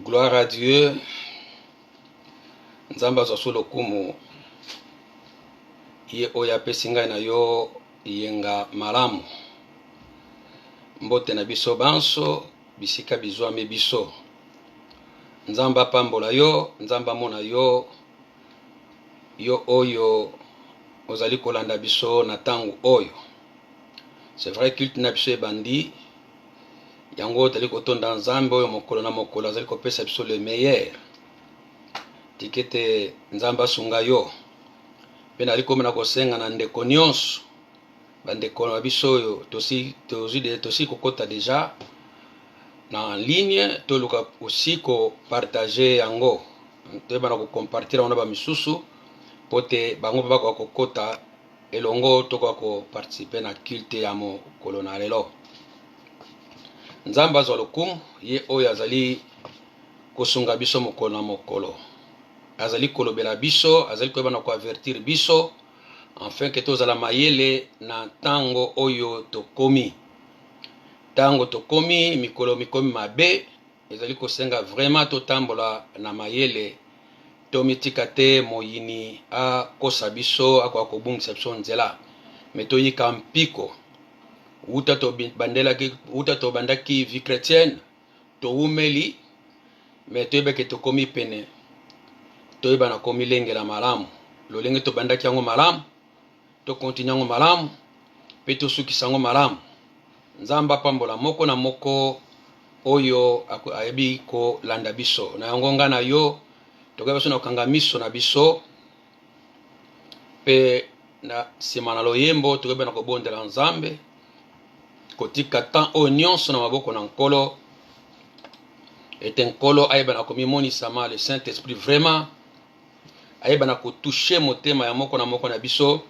Gloire à Dieu. Nzamba zo lokumu ye oya pesinga na yo yenga malamu. Mbote na biso banso bisika bizwa me biso. Nzamba pambola yo, nzamba mona yo yo oyo ozali kolanda biso na tangu oyo. C'est vrai culte na biso ebandi yango tali kotonda nzambe oyo mokolo na mokolo azali kopesa biso le meilleur. Tikete nzamba sunga yo pena ali komena kosenga na ndeko nyonso bandeko na biso oyo tosi kokota déjà na en ligne toluka aussi ko partager yango toyeba na ko compartir ona ba misusu pote bango bako kokota elongo toka ko participer na culte ya mokolo na lelo. Nzamba zo lokumu ye oyo azali kosunga biso mokolo na mokolo. Azali kolobela biso, azali koyeba na ko avertir biso enfin que tozala mayele na tango oyo tokomi. Tango tokomi mikolo mikomi mabe ezali kosenga vraiment totambola na mayele tomitika te moyini a kosa biso akwa kobungisa biso nzela me toyika mpiko uta to bandaki vie chrétienne to umeli me toyebeke tokomi pene toyeba na komi lengela malamu lolenge to bandaki yango malamu to continue yango malamu pe to sukisa yango malamu. Nzamba pambola moko na moko oyo ayebi ko landa biso na yango nga na yo tokoyeba so na kanga miso na biso pe na sima na loyembo tokoyeba na kobondela nzambe kotika tan oyo nyonso na maboko na nkolo ete nkolo ayeba na komimonisa ma le Saint-Esprit vraiment ayeba na kotouche motema ya moko na biso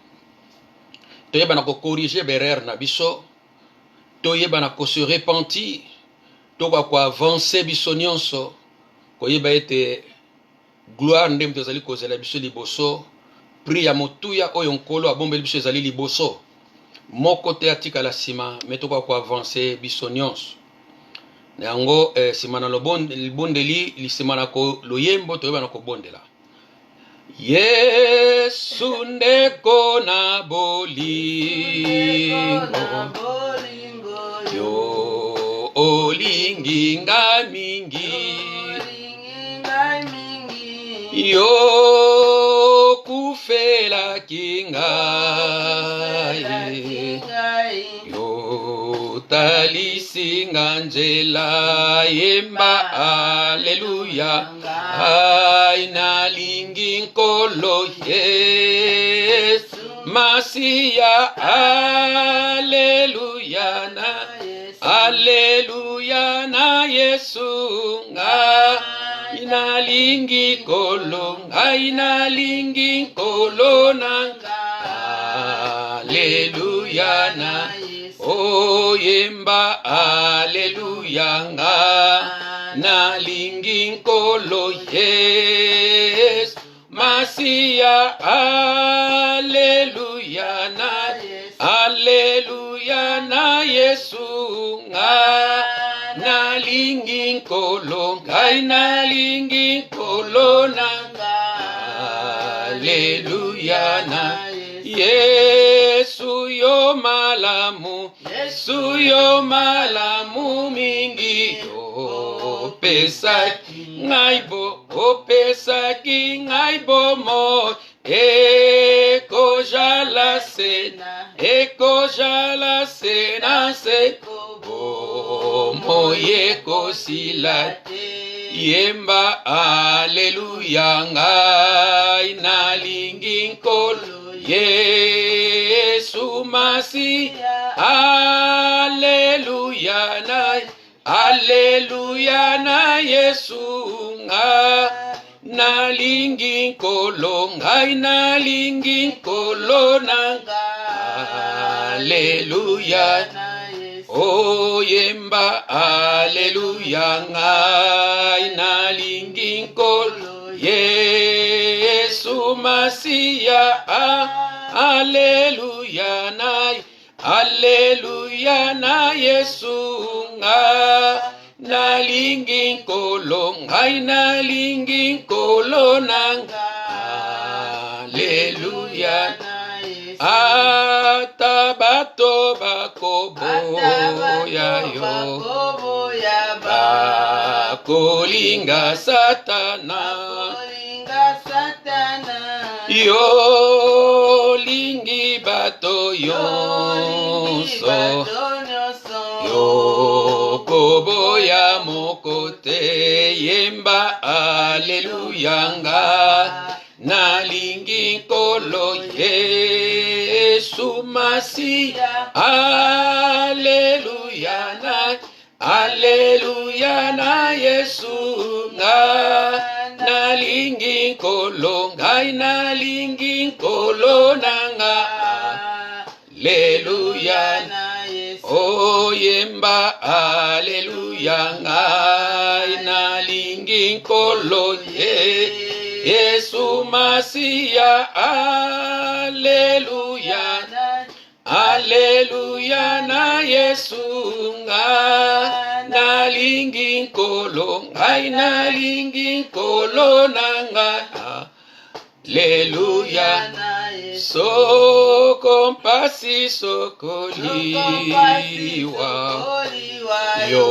toyeba na kokorige berere na biso toyeba na se repentir toka ko avancer biso nyonso koyeba ete gloire ndem tozali kozela biso liboso pri ya motuya oyo nkolo abombeli biso ezali liboso moko te atika la sima me toka ko avancer biso nyonso na yango sima na libondeli lisima na ko loyembo toyeba na kobondela Yesu ndeko na bolingo yo olingi nga mingi yo kufela kinga yo talisinga njela yemba aleluya aina lingi nkolo Yesu Masia aleluya na Yesu nga inalingi kolo na aleluya na oyemba aleluya nga na lingi nkolo Yesu Masia aleluya na Yesu nga na lingi nkolo inalingi nkolo na aleluya na Yesu yo malamu mingi opesaki ngai bomo ekojala sena se bomo yekosila yemba aleluya ngai nalingi nkolo Yesu Masia aleluya na Yesu nga nalingi nkolo ngai nalingi nkolo na aleluya oyemba aleluya ngai nalingi nkolo Yesu Masia aleluya na Yesu nga nalingi nkolo ngai nalingi nkolo nanga. Alleluia. Ata bato bakoboya yo, bakolinga satana, yo lingi bato yonso, yo koboya mokote yemba. Alleluia nga nalingi nkolo Yesu Masiya. Alleluia na, alleluia na Yesu nga nalingi nkolo, ngai nalingi nkolo nanga. Alleluia o yemba. Alleluia ngai nalingi nkolo Yesu Masiya. Alleluia, alleluia na Yesu nga nalingi nkolo, ngai nalingi nkolo nanga. Alleluia. Soko mpasi sokoliwa, yo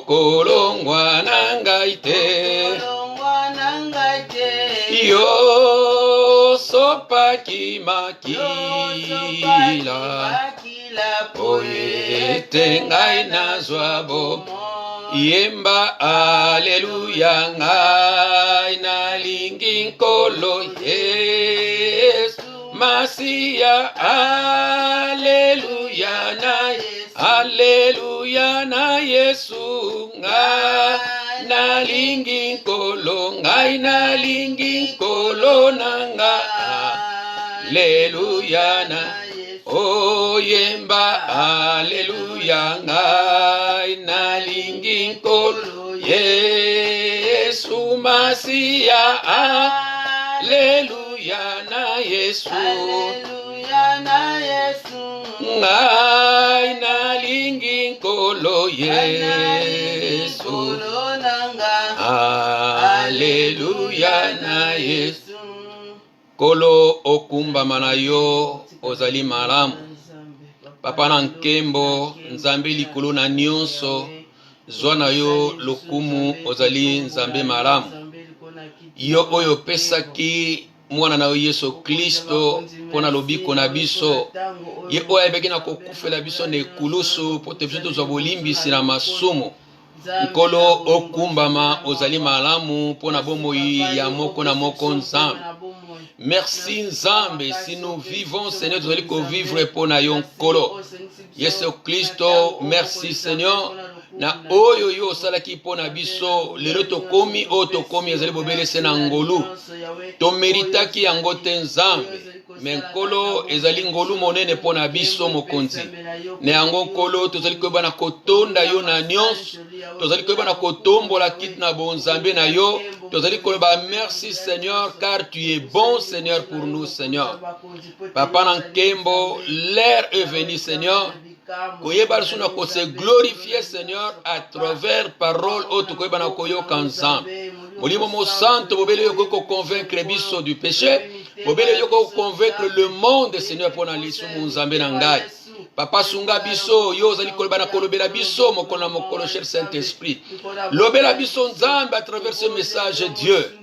kolongwa na ngai te, yo sopaki makila, oyete ngai nazwa bomo. Yemba alleluia ngai nalingi nkolo Yesu Masiya. Alleluia na, alleluia na Yesu nga nalingi nkolo, ngai nalingi nkolo nanga. Alleluia na o yemba. Alleluia ngai nalingi nkolo Yesu Masiya. Alleluia na Yesu, ngai nalingi nkolo Yesu. Alleluia na Yesu. Kolo okumbama na yo ozali malamu. Papa na nkembo nzambe likolo na nyonso, zwa na yo lokumu ozali nzambe malamu. Yo oyo pesaki mwana na yo Yesu Kristo pona lobiko na biso, ye oyo ayebeki na kokufela biso na ekulusu po te biso tozwa bolimbisi na masumu. Nkolo okumbama ozali malamu pona bomoi ya moko na moko nzambe. Merci nzambe, si nous vivons Seigneur tozali kovivre pona yo nkolo Yesu Kristo. Merci Seigneur na oyo yo salaki pona biso lelo tokomi o tokomi ezali bobelese na ngolu to meritaki yango te nzambe, me nkolo ezali ngolu monene pona biso mokonzi. Ne yango nkolo tozali koyeba na kotonda yo na nyonso, tozali koyeba na kotombola kiti na bonzambe na yo, tozali koyeba merci Seigneur car tu es bon Seigneur pour nous Seigneur. Papa na nkembo, l'heure est venue Seigneur koyeba suna ko se glorifier Seigneur à travers parole auto koyeba na koyoka nzambe. Molimo mo santo bobele yo ko convaincre biso du péché, bobele yo ko convaincre le monde Seigneur pona lisumu nzambe na ngai. Papa sunga biso yo zali kolobana kolobela biso mokona mokolo cher Saint-Esprit. Lobela biso nzambe à travers ce message Dieu.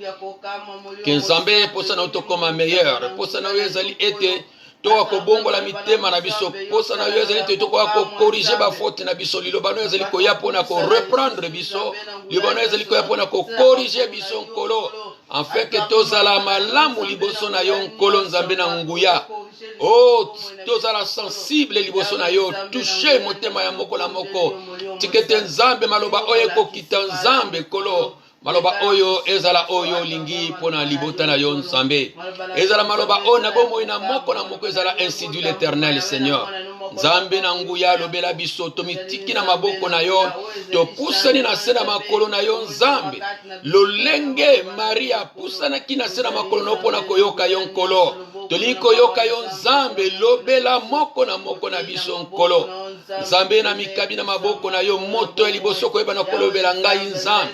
Que nzambe posa na otokoma meilleur, posa na yo zali ete toka kobongola mitema na biso, posa na yo ezali te toka ko corriger ba faute na biso, lilobano ezali ko ya pona ko reprendre biso, lilobano ezali ko ya pona ko corriger biso nkolo, afin que tozala malamu liboso na yo nkolo nzambe na nguya. Oh, tozala sensible liboso na yo, toucher motema ya moko na moko, tikete nzambe maloba oyo kokita nzambe kolo. Maloba oyo ezala oyo lingi pona libota na yo nzambe. Ezala maloba oyo na bomo ina moko na moko ezala ainsi dit l'Éternel Seigneur. Nzambe na nguya lobela biso tomitiki na maboko na yo, topusani na sena makolo na yo nzambe. Lolenge Maria pusana kina sena makolo no pona koyoka yo nkolo. toliko yoka yo nzambe lobela moko na biso nkolo nzambe na mikabi na maboko na yo moto ya liboso koyeba na kolobela ngai nzambe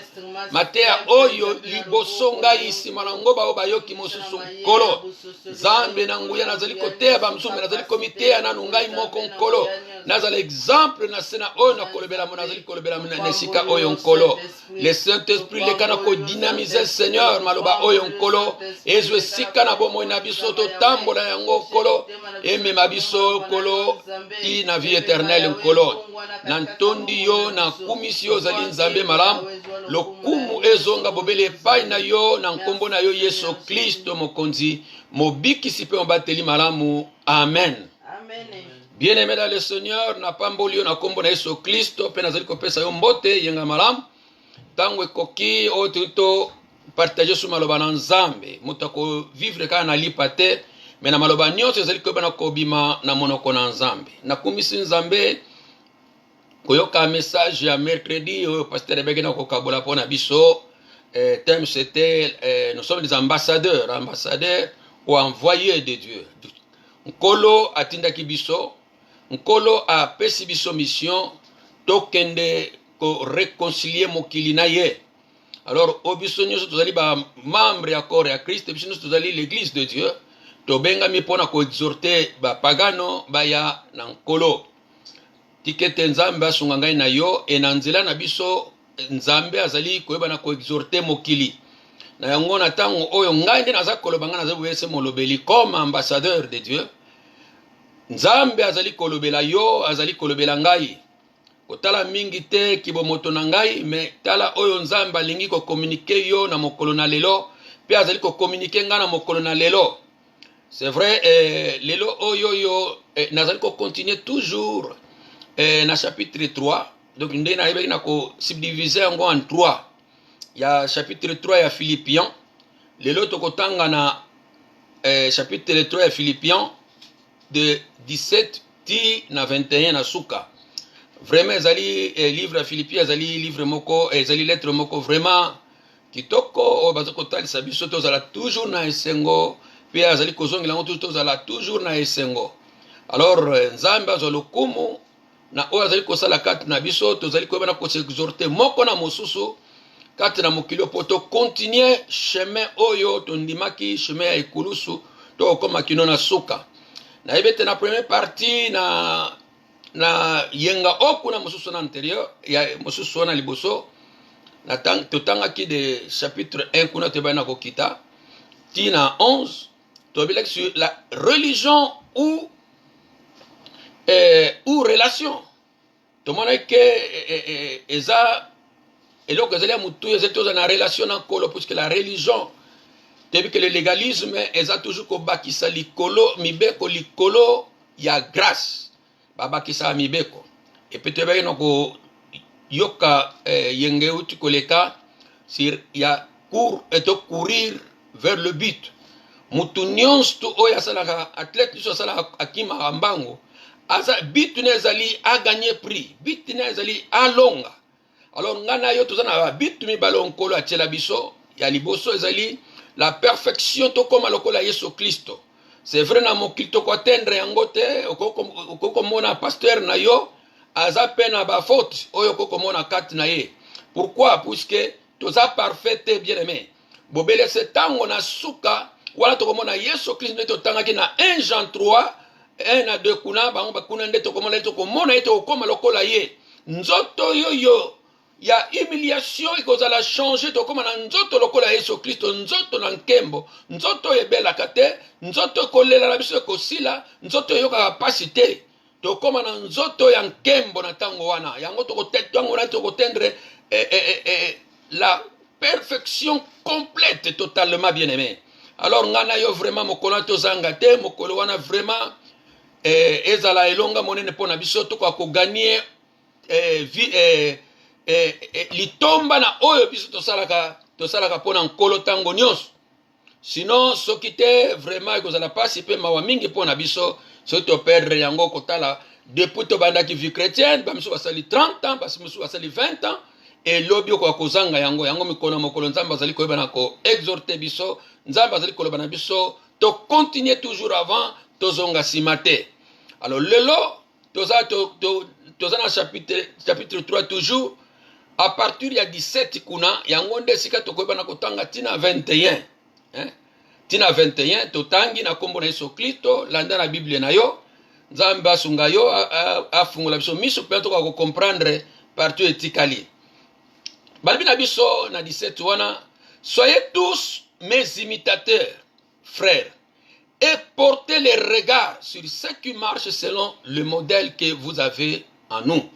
mateya oyo liboso ngai nsima na ngo bao bayoki mosusu nkolo nzambe na nguya nazali koteya bamzumbe nazali komiteya nanu ngai moko nkolo nazala exemple na sena oyo na kolobela mo nazali kolobela na esika oyo nkolo le Saint-Esprit leka na kodynamiser Seigneur maloba oyo nkolo ezwe sika na bomoi na biso totambola yango nkolo emema biso nkolo ti na vie éternelle nkolo na ntondi yo na kumisi yo ozali nzambe malamu lokumu ezonga bobele epai na yo na nkombo na yo Yesu Kristo mokonzi mobikisi mpe mobateli malamu amen. Bien-aimé dans le Seigneur, na pamboli yo na kombo na Yesu Kristo pe nazali kopesa yo mbote yenga malamu tango ekoki oyo to partager sur maloba na nzambe moto ko vivre kaka na lipa te me na maloba nyonso ezali koyeba na kobima na monoko na nzambe nakumisi nzambe koyoka message ya mercredi oyo pasteur ebeke na kokabola mpona biso thème c'était nous sommes des ambassadeurs ou envoyés de Dieu. Nkolo atindaki biso nkolo apesi biso mission tokende ko réconcilier mokili na ye. Alors obiso nyonso tozali ba membre ya corps ya Christ biso nyonso tozali l'église de Dieu tobengami mpona ko exhorter ba pagano baya na nkolo tikete nzambe asunga ngai na yo e na nzela na biso nzambe azali koyeba na ko exhorter mokili na yango na tango oyo ngai nde naza koloba ngai naza boyese molobeli comme ambassadeur de Dieu nzambe azali kolobela yo azali kolobela ngai kotala mingi te kibomoto na ngai me tala oyo nzambe alingi ko communiquer yo na mokolo na lelo pe azali ko communiquer nga na mokolo na lelo. C'est vrai lelo oyo yo nazali ko continuer toujours na chapitre 3 donc nde na yebeki na ko subdiviser yango en 3 ya chapitre 3 ya Philippiens lelo tokotanga na chapitre 3 ya Philippiens de 17 ti na 21 na suka. Vraiment ezali livre ya Philippiens ezali livre moko ezali lettre moko vraiment kitoko o bazoko talisa biso tozala toujours na esengo pe azali kozongela ngo tozala toujours na esengo. Alors nzambe azwa lokumu na oyo azali kosala kati na biso tozali koyeba na koexhorter moko na mosusu kati na mokili poto continuer chemin oyo tondimaki chemin ya ekulusu to koma kino na suka na yebete na première partie na yenga oku na mosusu na antérieur ya mosusu na liboso na totangaki de chapitre 1 kuna teba na kokita ti na 11 tobilaki sur la religion ou relation tomona ke eza eloko ezali ya mutu ezali toza na relation na nkolo puisque la religion tebi que le légalisme eza toujours kobakisa likolo mibeko likolo ya grâce babakisa mibeko epe tebaki na koyoka yenge uti koleka sur ya courir vers le but mutu nyonso tu oyo asalaka athlète nyonso asalaka akimaka mbango aza but na ezali a gagner prix but na ezali alonga. Alors ngana yo toza na but mibale nkolo atiela biso ya liboso ezali la perfection to koma lokola Yesu Kristo. C'est vrai na mokili toko atteindre yango te okoko mona pasteur na yo aza pe na ba faute oyo okoko mona kati na ye. Pourquoi? Puisque toza parfait te bien aimé bobele se tango na suka wala toko mona Yesu Kristo nde totangaki na 1 Jean 3 1 à 2 kuna bango bakuna nde toko mona ete okoma lokola ye nzoto yoyo ya humiliation ikozala changer tokoma na nzoto lokola Yesu Kristo nzoto na nkembo nzoto ebelaka te nzoto kolela na biso ekosila nzoto eyokaka pasi te tokoma na nzoto ya nkembo na tango wana yango tango wana tokotendre la perfection complète totalement bien aimé. Alors ngana yo vraiment mokolo tozanga te mokolo wana vraiment ezala elonga monene pona biso toko ko gagner litomba na oyo biso tosalaka pona nkolo tango nyonso sinon soki te vraiment ekozala pasi pe mawa mingi pona biso soki toperdre yango kotala depuis tobandaki vie chrétienne bamiso basali 30 ans bamiso basali 20 ans elobi okoka kozanga yango mikolo mokolo nzambe azali koyeba na ko exhorter biso nzambe azali koloba na biso to continuer toujours avant tozonga simate. Alors lelo toza dans chapitre 3 toujours à partir ya 17 kuna yango nde sika tokoyeba na kotanga tina 21 hein? Tina 21 totangi na kombo na Yesu Kristo landa na Bible na yo nzambe asunga yo afungola biso miso pe toka ko comprendre partout etikali balbi na biso na 17 wana soyez tous mes imitateurs frères et portez les regards sur ceux qui marchent selon le modèle que vous avez en nous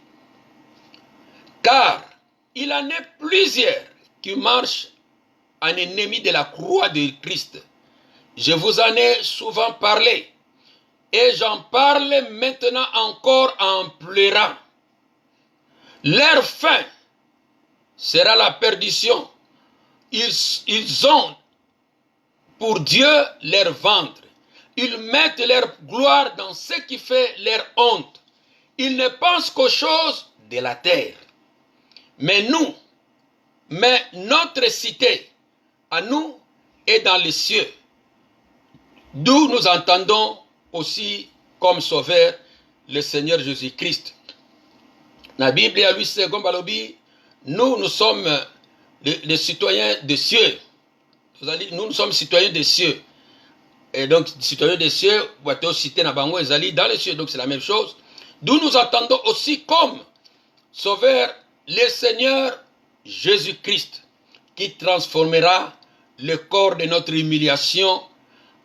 car il en est plusieurs qui marchent en ennemi de la croix de Christ. Je vous en ai souvent parlé et j'en parle maintenant encore en pleurant. Leur fin sera la perdition. Ils ont pour Dieu leur ventre. Ils mettent leur gloire dans ce qui fait leur honte. Ils ne pensent qu'aux choses de la terre. Mais notre cité, à nous, est dans les cieux, d'où nous entendons aussi comme sauveur le Seigneur Jésus-Christ. La Bible à lui c'est comme balobi, nous sommes les citoyens des cieux. Nous sommes citoyens des cieux. Et donc, citoyens des cieux, cité na bango ezali dans les cieux, donc c'est la même chose. D'où nous entendons aussi comme sauveur le Seigneur Jésus-Christ, qui transformera le corps de notre humiliation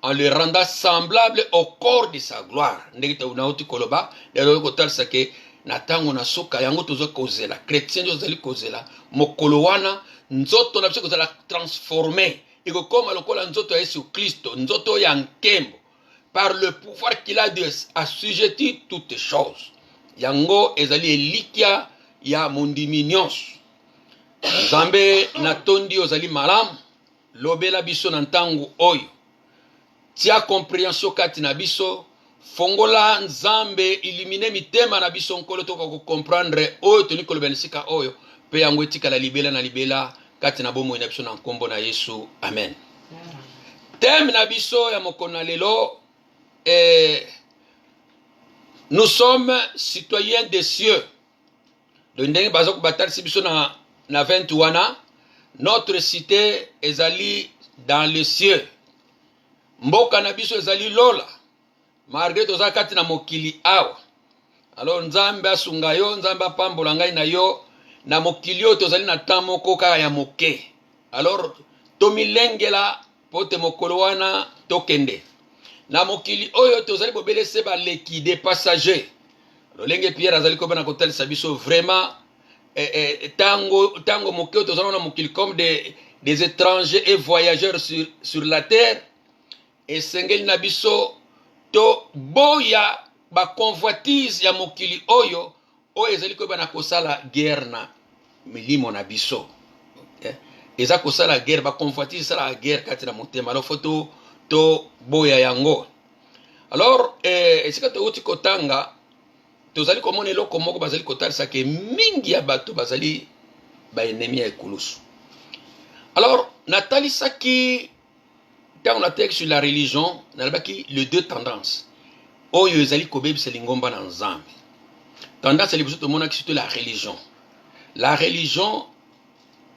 en le rendant semblable au corps de sa gloire. Ndekita unauti koloba, lelo kotalisa ke natango na soka yango tozo kozela, chrétien tozo kozela, mokolo wana nzoto na biso kozela transformer, iko koma lokola nzoto ya Yesu Kristo, nzoto ya nkembo, par le pouvoir qu'il a de assujettir toutes choses. Yango ezali elikia ya mondimi nyonso. Nzambe natondi ozali malamu lobela biso na ntango oyo tia compréhension kati na biso fongola nzambe illumine mitema na biso nkolo toka ko comprendre oyo toni kolobela sika oyo pe yango etikala libela na libela kati na bomo na biso na nkombo na Yesu amen. Thème na biso ya mokona lelo nous sommes citoyens des cieux. Donc ndenge bazo kubatalisi biso na 20 wana notre cité ezali dans les cieux. Mboka na biso ezali lola. Malgré toza kati na mokili awa. Alors nzambe asunga yo, nzambe apambola ngai na yo na mokili oyo tozali na temps moko kaka ya moke. Alors tomilengela pote mokolo wana tokende. Na mokili oyo tozali bobelese baleki des passagers. Lolenge Pierre azali ko bana kotalisa biso vraiment tango mokeo tozana na mokili comme des étrangers et voyageurs sur la terre et sengeli na biso to boya ba convoitise ya mokili oyo ezali ko bana kosala guerre na milimo na biso eza kosala guerre ba convoitise sala guerre kati na motema alors faut to boya yango. Alors esika to uti kotanga tozali komona eloko moko bazali kotalisa ke mingi ya bato bazali ba ennemi ya ekulusu. Alors natalisa ki dans la texte sur la religion nalabaki les deux tendances oyo ezali kobebisa lingomba na nzambe. Tendance eli biso tomona ki surtout la religion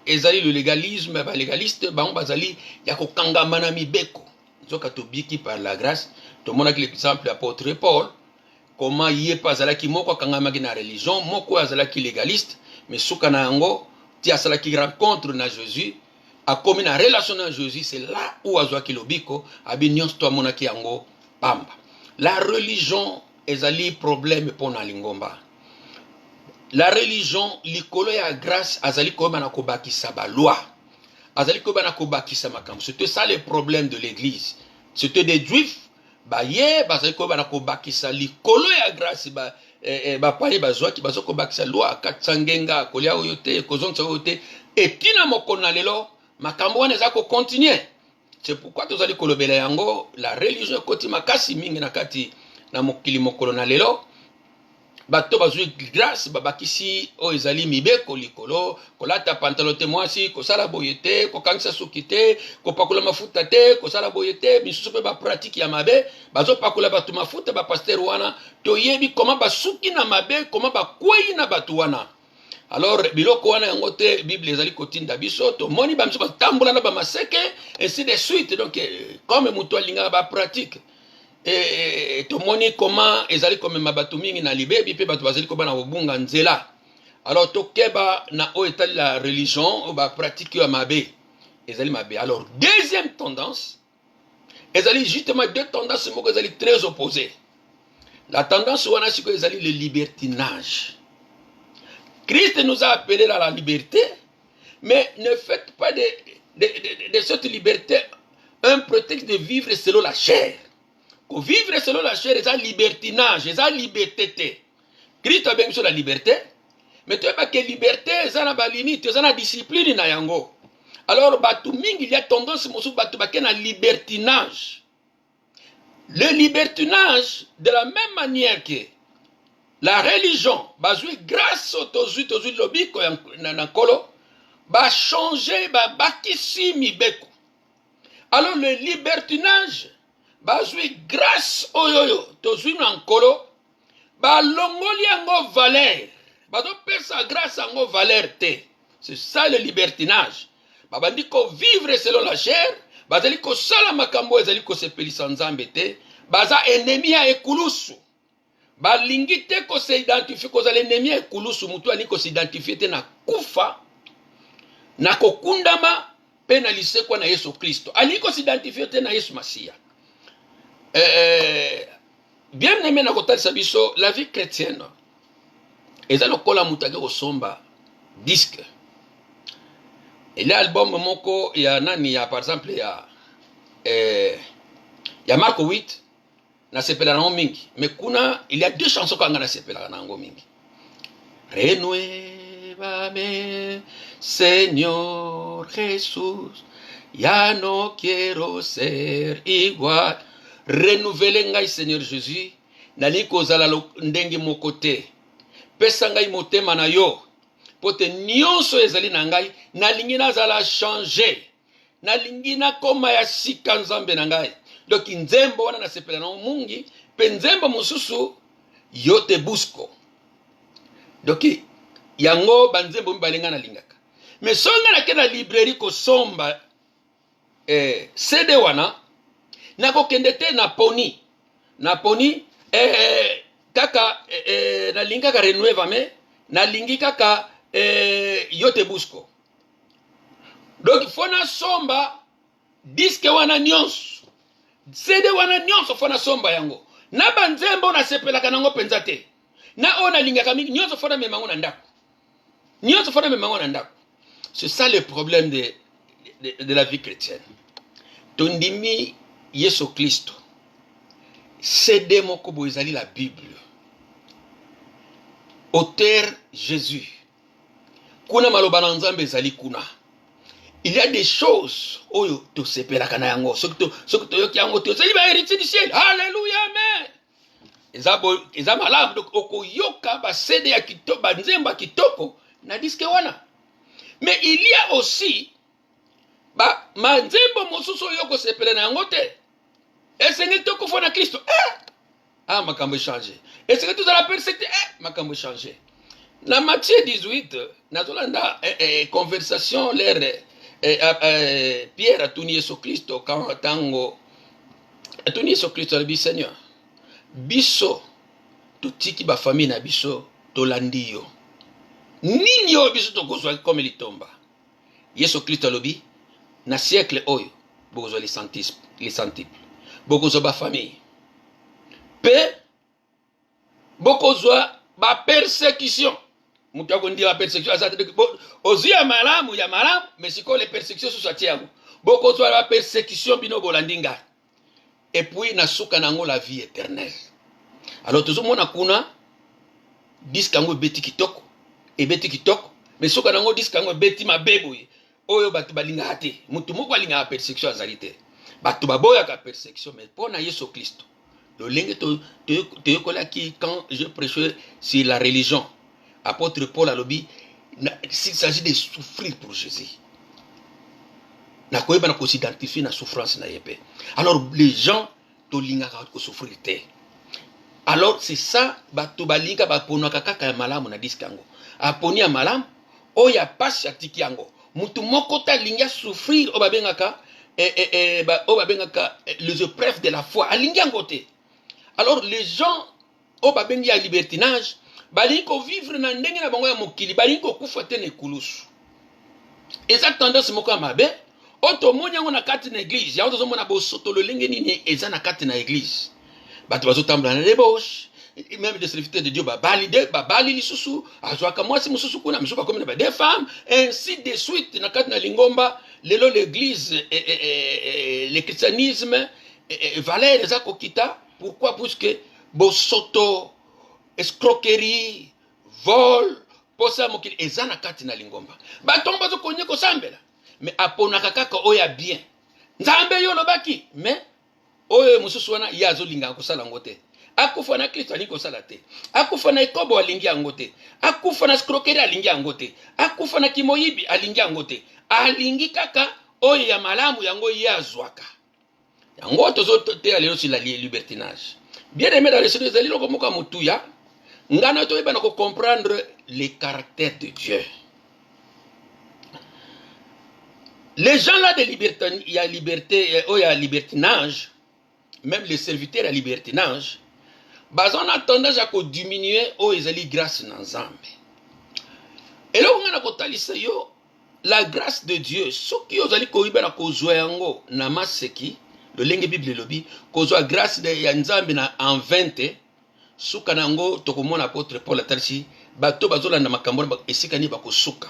ezali le légalisme ba légaliste bango bazali ya kokangama na mibeko nzoka tobiki par la grâce. Tomona ki l'exemple apôtre Paul comment yé pas azalaki moko akangamaki na religion moko azalaki légaliste mais suka na yango ti asalaki rencontre na Jésus a commis na relation na Jésus, c'est là où azwaki lobiko abi nyonso to amonaki yango pamba. La religion ezali problème pona lingomba. La religion likolo ya grâce azali koba na kobakisa ba loi azali koba na kobakisa makambo. C'était ça le problème de l'église. C'était des juifs baye bazali koba na kobakisa likolo ya grâce ba paye bazwaki bazoko bakisa loi katsangenga kolia oyote kozonsa oyote etina mokona lelo makambo wana eza ko continuer. C'est pourquoi tozali kolobela yango la religion koti makasi mingi na kati na mokili mokolo na lelo. bato bazwi grâce babakisi o ezali mibeko likolo kolata pantalon te mwasi kosala boye te kokangisa suki te kopakula mafuta te kosala boye te misusu mpe bapratike ya mabe bazopakula bato mafuta bapaster wana toyebi koma basuki na mabe koma bakwei na bato wana. Alors biloko wana yango te bible ezali kotinda biso tomoni bamiso batambola na bamaseke ainsi de suite. Donc comme moto alingaka bapratique tomoni comment ezali komema bato mingi na libebi mpe bato bazali kobana kobunga nzela. Alors tokeba na oyo etali la religion oyo bapratike ya mabe ezali mabe. Alors deuxième tendance ezali justement deux tendances moko ezali très opposées. La tendance wana sikoyo ezali le libertinage. Christ nous a appelés à la liberté, mais ne faites pas de cette liberté un prétexte de vivre selon la chair. Pour vivre selon la chair, c'est un libertinage, c'est une liberté. Christ a bien sur la liberté, mais tu n'as pas que liberté, c'est une limite, c'est une discipline. Alors, il y a tendance à la libertinage. Le libertinage, de la même manière que la religion, grâce au tozu lobiko na kolo, va changer, va bakisi mibeko. Alors le libertinage, grâce au yoyo, tozu na kolo, va longoli ango valeur, va do pesa grâce ango valeur te. C'est ça le libertinage. Ba dit ko vivre selon la chair, ba zali ko sala makambo ezali ko sepelisa nzambe te, ba za ennemi ya ekulusu. Balingi te ko se identifie ko za l'ennemi ya ekulusu mutu ani ko se identifie te na kufa na kokundama pe na lisekwa na Yesu Kristo. Ali ko se identifie te na Yesu Masia. Bien aimé na kotalisa biso la vie chrétienne. Eza lokola mutage kosomba disque. Il y a album moko ya nani ya par exemple ya Marco 8 na sepela na mingi. Mais kuna il y a deux chansons kanga na sepela na mingi. Renuévame, Señor Jesús, ya no quiero ser igual. Renouveler ngai Seigneur Jésus, nali kozala ndenge moko te. Pesa ngai motema na yo. Pote nyonso ezali na ngai, nalingi nazala changer. Nalingi na koma ya sika nzambe na ngai. Donc nzembo wana na sepela na mungi, pe nzembo mususu yote busko. Donc yango banzembo mbalenga na lingaka. Mais songa na kena librairie ko somba CD wana na kokende te na poni. Na poni kaka na lingaka Renuévame, na lingi kaka yote busko. Donc fona somba disque wana nyonso. CD wana nyonso fona somba yango. Na banzembo na sepelaka nango penza te. Na ona lingaka mingi nyonso fona memango na ndako. Nyonso fona memango na ndako. C'est ça le problème de la vie chrétienne. Tondimi Yesu Kristo. CD moko bo ezali la Bible. Auteur Jésus. Kuna maloba na nzambe ezali kuna. Il y a des choses oyo to sepelaka na yango. Soki to yoki yango to ezali ba héritier du ciel. Alléluia, amen. Eza malamu donc okoyoka ba CD ya kitoko ba nzemba kitoko na disque wana. Mais il y a aussi ba manzembo mosusu yoko sepela na yango te. Esengeli toko fona Kristo. Makambo changé. Est-ce que tout la persécuté makambo changé. Na Matthieu 18 nazolanda conversation l'air Pierre a tuni Yesu Kristo quand tango tuni Yesu Kristo le Seigneur. Biso totiki ba famille na biso tolandi yo. Nini yo biso tokozwa comme litomba. Yesu Kristo lobi na siècle oyo bokozwa les centiples. Bokozwa ba famille. Pe bokozwa ba persécution. Mutako ndi ba persécution azate ozu ya malamu mais siko les persécutions sous satiago. Bokozwa ba persécution bino bolandinga. Et puis nasuka nango la vie éternelle. Alors tozomona kuna disque ngo beti kitoko et beti kitoko mais soka nango disque ngo beti mabebo oyo batu balinga ate mutu moko alinga persécution azalite batu baboya ka persécution mais pona Yesu Kristo Le lingue qui quand je prêchais sur la religion, apôtre Paul a lobby, s'il s'agit de souffrir pour Jésus. Na koyeba na ko s'identifier na souffrance na yepé. Alors les gens to linga ko souffrir té. Alors c'est ça bato balinga bapono kaka malamu na diskango. Aponi ya malamu oya passe atiki yango. Mutu moko ta linga souffrir obabengaka les épreuves de la foi alingi yango té. Alors les gens obabengi ya libertinage balingi ko vivre na ndenge na bango ya mokili balingi ko kufa te na ekulusu. Eza tendance moko ya mabe oto moni yango na kati na église ya oto mona bosoto lolenge nini eza na kati na église bato bazotambola na débauche même des serviteurs de Dieu babali lisusu azwaka mwasi mususu kuna misusu bakomi na des femmes ainsi de suite na kati na lingomba lelo l'église le christianisme valeur eza kokita. Pourquoi? Puisque bosoto escroquerie vol posa mokili eza na kati na lingomba bato bazo konye ko sambela mais aponaka kaka oya bien nzambe yo lobaki mais oyo mususu wana yazo linga kosala ngote akufa na Kristo alingi kosala te akufa na ikobo alingi yango te akufa na escroquerie alingi yango te akufa na kimoyibi alingi yango te alingi kaka oyo ya malamu yango yazwaka yango tozo te alelo sur la libertinage. Bien aimé dans le Seigneur ezali loko moka mutuya ngana to ebana ko comprendre les caractères de Dieu. Les gens là de liberté, il y a liberté, il y a libertinage, même les serviteurs à libertinage, on a tendance à diminuer les grâce dans Nzambe. Et là, on a kotalisa yo la grâce de Dieu. Ce qui ont allé koiba na kozwa yango na maseki, le lingue Bible lobi, kozwa grâce de Nzambe na en 20, suka nango tokomona apôtre Paul atalisi, bato bazola na makambo esikani bakosuka.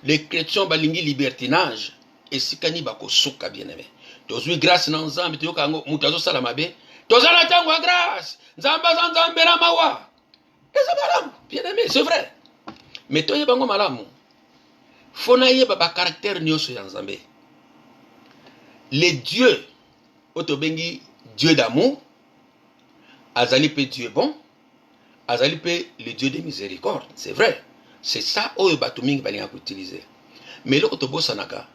Les chrétiens balingi libertinage. Et si kani bako suka bien aimé. Tozui grâce na Nzambe toyoka ngo mutu azosala mabe. Tozala tango grâce. Nzambe na mawa. Eza malamu. Bien aimé, c'est vrai. Mais toye bango malamu. Fona yeba ba caractère nyonso ya Nzambe. Les dieux otobengi Dieu d'amour, azali pe Dieu bon, azali pe le Dieu de miséricorde. C'est vrai. C'est ça oyo bato mingi balinga ko utiliser. Mais loko to bosanaka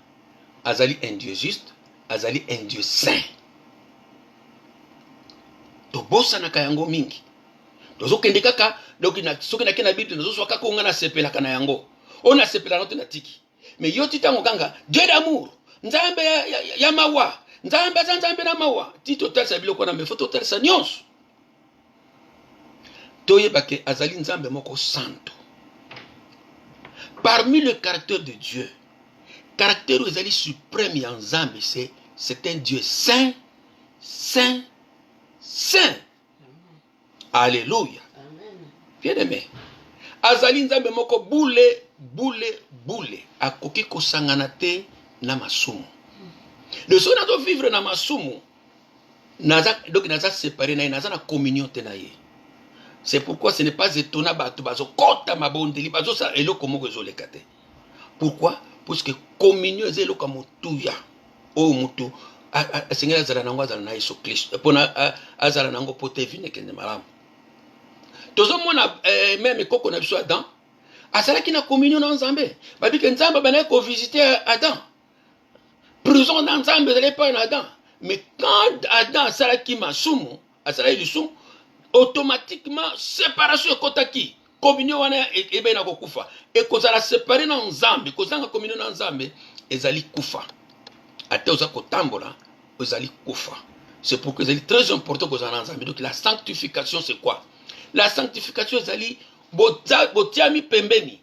azali un Dieu juste, azali un Dieu saint. To bosa na kayango mingi. Tozo kende kaka, donc na soki na kena Bible tozo soka ko ngana sepela kana yango. On a sepela note na tiki. Mais yo titango ganga, Dieu d'amour, Nzambe ya mawa, Nzambe na mawa. Ti total sa biloko na me photo total sa nyonso. Toye bake azali Nzambe moko santo. Parmi le caractère de Dieu, caractère où ils suprême en Nzambe, c'est un Dieu saint, saint, saint. Alléluia. Bien aimé. Azali Nzambe moko boule. Akoki kosangana te na masumu. Le son nazo vivre na masumu. Donc naza séparé na naza na communion te na ye. C'est pourquoi ce n'est pas étonnant bato bazo kota mabondeli bazo sa eloko moko ezoleka te. Pourquoi? Parce que communion est le kamutuya o mutu sengela zala nango azala na Yesu Kristo pona azala nango pote vine kende malamu tozo mona même koko na biso Adam azala ki na communion na Nzambe babi ke Nzambe bana ko visiter Adam prison na Nzambe zale pas na Adam mais quand Adam azala ki masumu azala lisumu automatiquement séparation ekotaki communion wana ebe na kokufa e kozala séparé na Nzambe kozanga communion na Nzambe ezali kufa ate oza kotambola ezali kufa. C'est pourquoi ezali très important kozala na Nzambe. Donc la sanctification c'est quoi? La sanctification ezali botiami pembeni.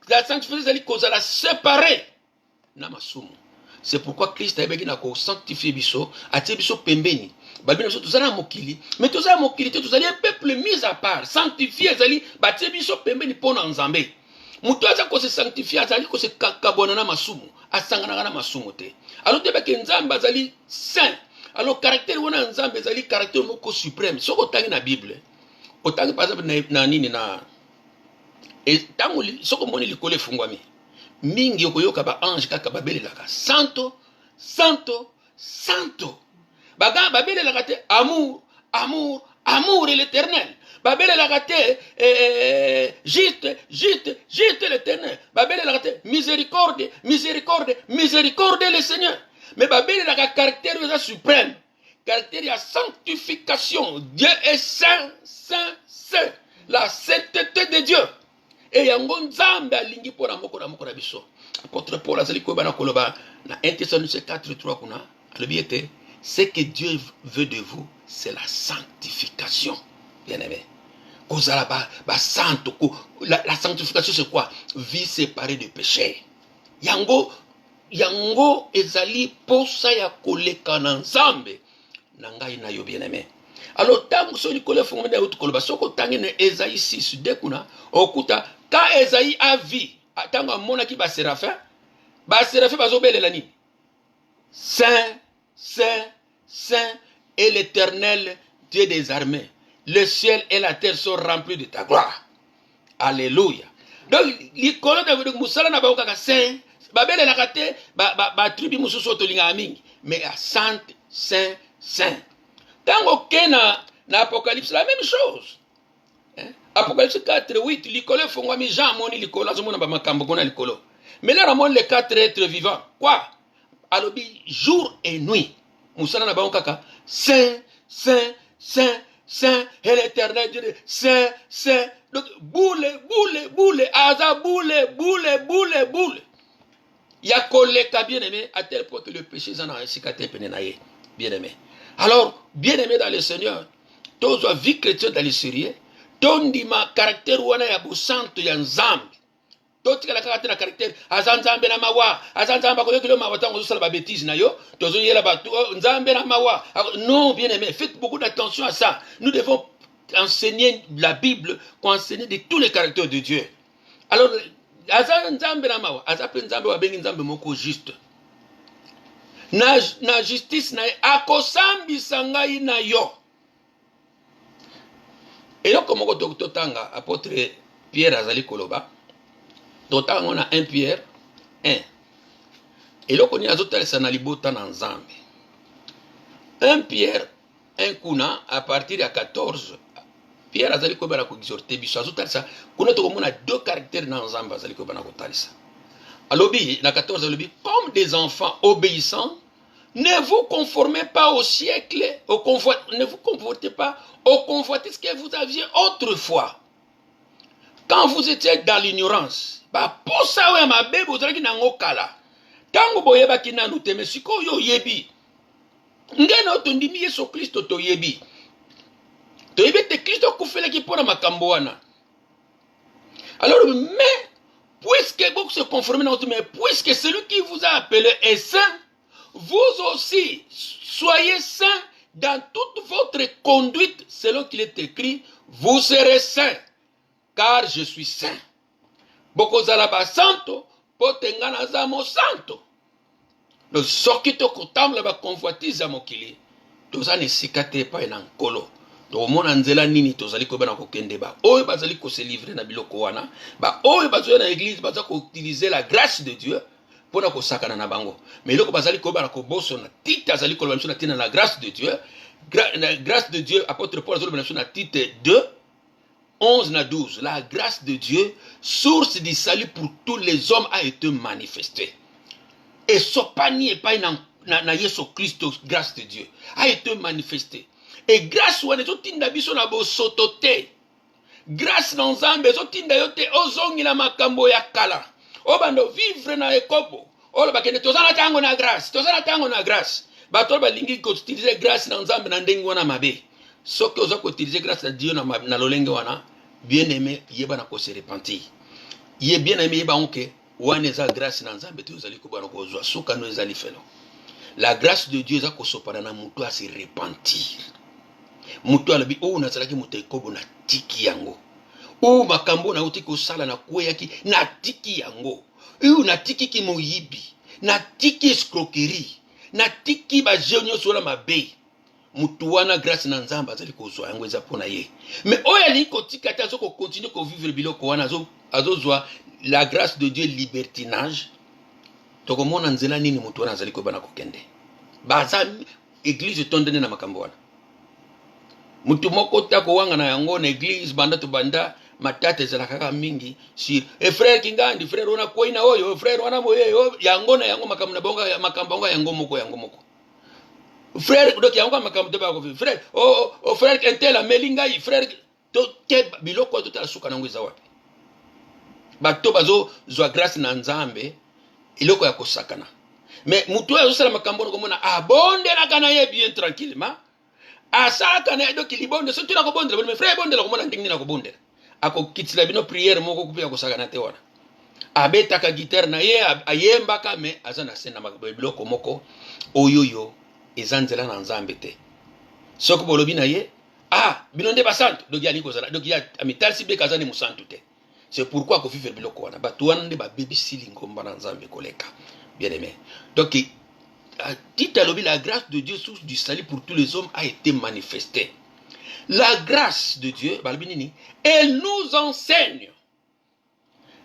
La sanctification ezali kozala séparé na masumu. C'est pourquoi Christ a ebeki na ko sanctifier biso atie biso pembeni. Balbi na biso tozala mokili, mais tozala mokili te tozali un peuple mis à part, sanctifié ezali batie biso pembeni pona Nzambe. Mutu aza ko se sanctifier azali ko se kakabona na masumu, asangana na masumu te. Alors te beke Nzambe azali saint. Alors caractère wana Nzambe ezali caractère moko suprême. Soko tangi na Bible, otangi par exemple na nini na tango soko moni likole fungwami. Mingi okoyoka ba ange kaka babelelaka santo santo santo baga babelelaka te amour amour, amour et l'éternel. Babel la raté, juste l'éternel. Babel la raté, miséricorde, miséricorde, miséricorde le Seigneur. Mais Babel a un caractère suprême. Caractère de sanctification. Dieu est saint, saint, saint. La sainteté de Dieu. Et yango nzambe alingi pona moko na biso. Apôtre Paul azali ko bana koloba na 1 Thessaloniciens 4:3 kuna alobi ete ce que Dieu veut de vous c'est la sanctification. Bien-aimé. La sanctification c'est quoi? Vie séparée de péché. Yango ezali posa ya koleka na nzambe na ngai na yo bien-aimé. Alors tango so likolo fongo na utu koloba soko tangi na Esaïe 6 kuna okuta ka Esaïe a vie tango amona ki ba séraphin bazobelela nini? Saint, saint, saint est l'Éternel Dieu des armées. Le ciel et la terre sont remplis de ta gloire. Alléluia. Donc likolo de musala na ba okaka saint babele la kate ba tribu mususu tolinga mingi mais à saint, saint, saint. Tango kena na Apocalypse la même chose. Apocalypse 4:8 likolo fongwa mi Jean moni likolo azomona ba makambo kona likolo. Mais là ramon les quatre êtres vivants. Quoi? Alobi jour et nuit. Musala na ba okaka saint, saint, saint, saint et l'éternel Dieu. Saint, saint. Donc boule, aza boule. Ya koleka bien-aimé à tel point que le péché en a cicaté penenaye. Bien-aimé. Alors, bien-aimé dans le Seigneur, tous la vie chrétienne dans le sérieux, ton dima caractère wana ya busanto ya nzambe. Toti kala caractère azanzambe na mawa, azanzamba ko yekilo mawa tango sala ba bêtise na yo, tozo yela ba nzambe na mawa. Non, bien-aimé, faites beaucoup d'attention à ça. Nous devons enseigner la Bible, pour enseigner de tous les caractères de Dieu. Alors, azanzambe na mawa, azape nzambe wa bengi nzambe moko juste. Na justice na akosambisa ngai na yo. Et donc comme totanga apôtre Pierre azali koloba totanga on a 1 Pierre 1. Et donc on y azotalisa na libota na nzambe. 1 Pierre 1 kuna à partir de 14 Pierre azali ko bana ko exhorter biso azotalisa kuna to komona deux caractères na nzambe azali ko bana ko talisa. Alobi na 14 alobi comme des enfants obéissants. Ne vous conformez pas au siècle, ne vous confortez pas au confortisme que vous aviez autrefois. Quand vous étiez dans l'ignorance, pour ça, ma bébé, vous avez dit kala. Tango boyeba kina nous teme siko yo yebi. Ngeno tondimi Yesu Kristo to yebi. To yebi te Kristo kufele ki pona makambo wana. Alors, mais, puisque vous se conformez dans mais puisque celui qui vous a appelé est saint, vous aussi, soyez saints dans toute votre conduite, selon qu'il est écrit, vous serez saints, car je suis saint. Bokozalaba santo, potengana zamo santo. Le sokito kotamla ba convoitise mokili, toza ne sikate pa na nkolo. To mona nzela nini tozali ko bana ko kende ba. Oyo bazali ko se livrer na biloko wana, ba oyo bazo na église baza ko utiliser la grâce de Dieu. Pour na kosakana na bango. Mais loko bazali ko bana ko boso na tite azali ko na tina la grâce de Dieu. La grâce de Dieu, apôtre Paul azali na tite 2 11 na 12. La grâce de Dieu, source du salut pour tous les hommes, a été manifestée. Et sopani et pas na Yesu Christo, grâce de Dieu, a été manifestée. Et grâce wana zotinda biso na bo sotote. Grâce na nzambe zotinda yote ozongi na makambo ya kala. Obando vivre na ekobo. Ola bakene tozana tango na grâce. Bato balingi ko utiliser grâce na nzambe na ndengi wana mabe. Soki oza ko utiliser grâce na Dieu na lolenge wana, bien-aimé yeba na ko se repentir. Ye bien-aimé yeba onke wana eza grâce na nzambe te ozali ko bana ko zwa suka no ezali felo. La grâce de Dieu eza ko sopana na mutu a se repentir. Mutu alabi o na salaki mutu ekobo na tiki yango. O makambo na uti ko sala na kweyaki na tiki yango. O na tiki ki moyibi, na tiki escroquerie, na tiki ba jeunio sola mabe. Mutu wana grâce na nzamba azali ko zwa yango eza pona ye. Mais oya li ko tika ta zo ko continuer ko vivre biloko wana azozwa la grâce de Dieu libertinage. Toko mona nzela nini mutu wana azali ko bana ko kende. Baza église tondene na makambo wana. mutu moko tako wanga na yango na église banda to banda matata ezala kaka mingi sur e frère Kingandi frère wana koina oyo frère wana moyo yango na yango makambo yango moko frère donc yango makambo ba ko frère o frère Kentela melinga yi frère to te biloko to tala suka nango eza wapi bato bazo zwa grâce na Nzambe iloko ya kosakana mais mutu azo sala makambo ko mona abonde na kana ye bien tranquillement asaka na donc libonde so tuna ko bonde mais frère bonde la ko mona ndingi na ko bonde ako kitila bino prière moko kupia kosakana te wana abetaka guitare na ye ayembaka mais azana sena biloko moko oyoyo ezanzela na Nzambe te soko bolobi na ye bino nde basantu donc ya likozala donc ya amital sibe kazane musantu te. C'est pourquoi ko vivre biloko wana bato wana nde ba baby silingomba na Nzambe koleka bien aimé. Donc dit à l'objet, la grâce de Dieu, source du salut pour tous les hommes, a été manifestée. La grâce de Dieu, elle nous enseigne.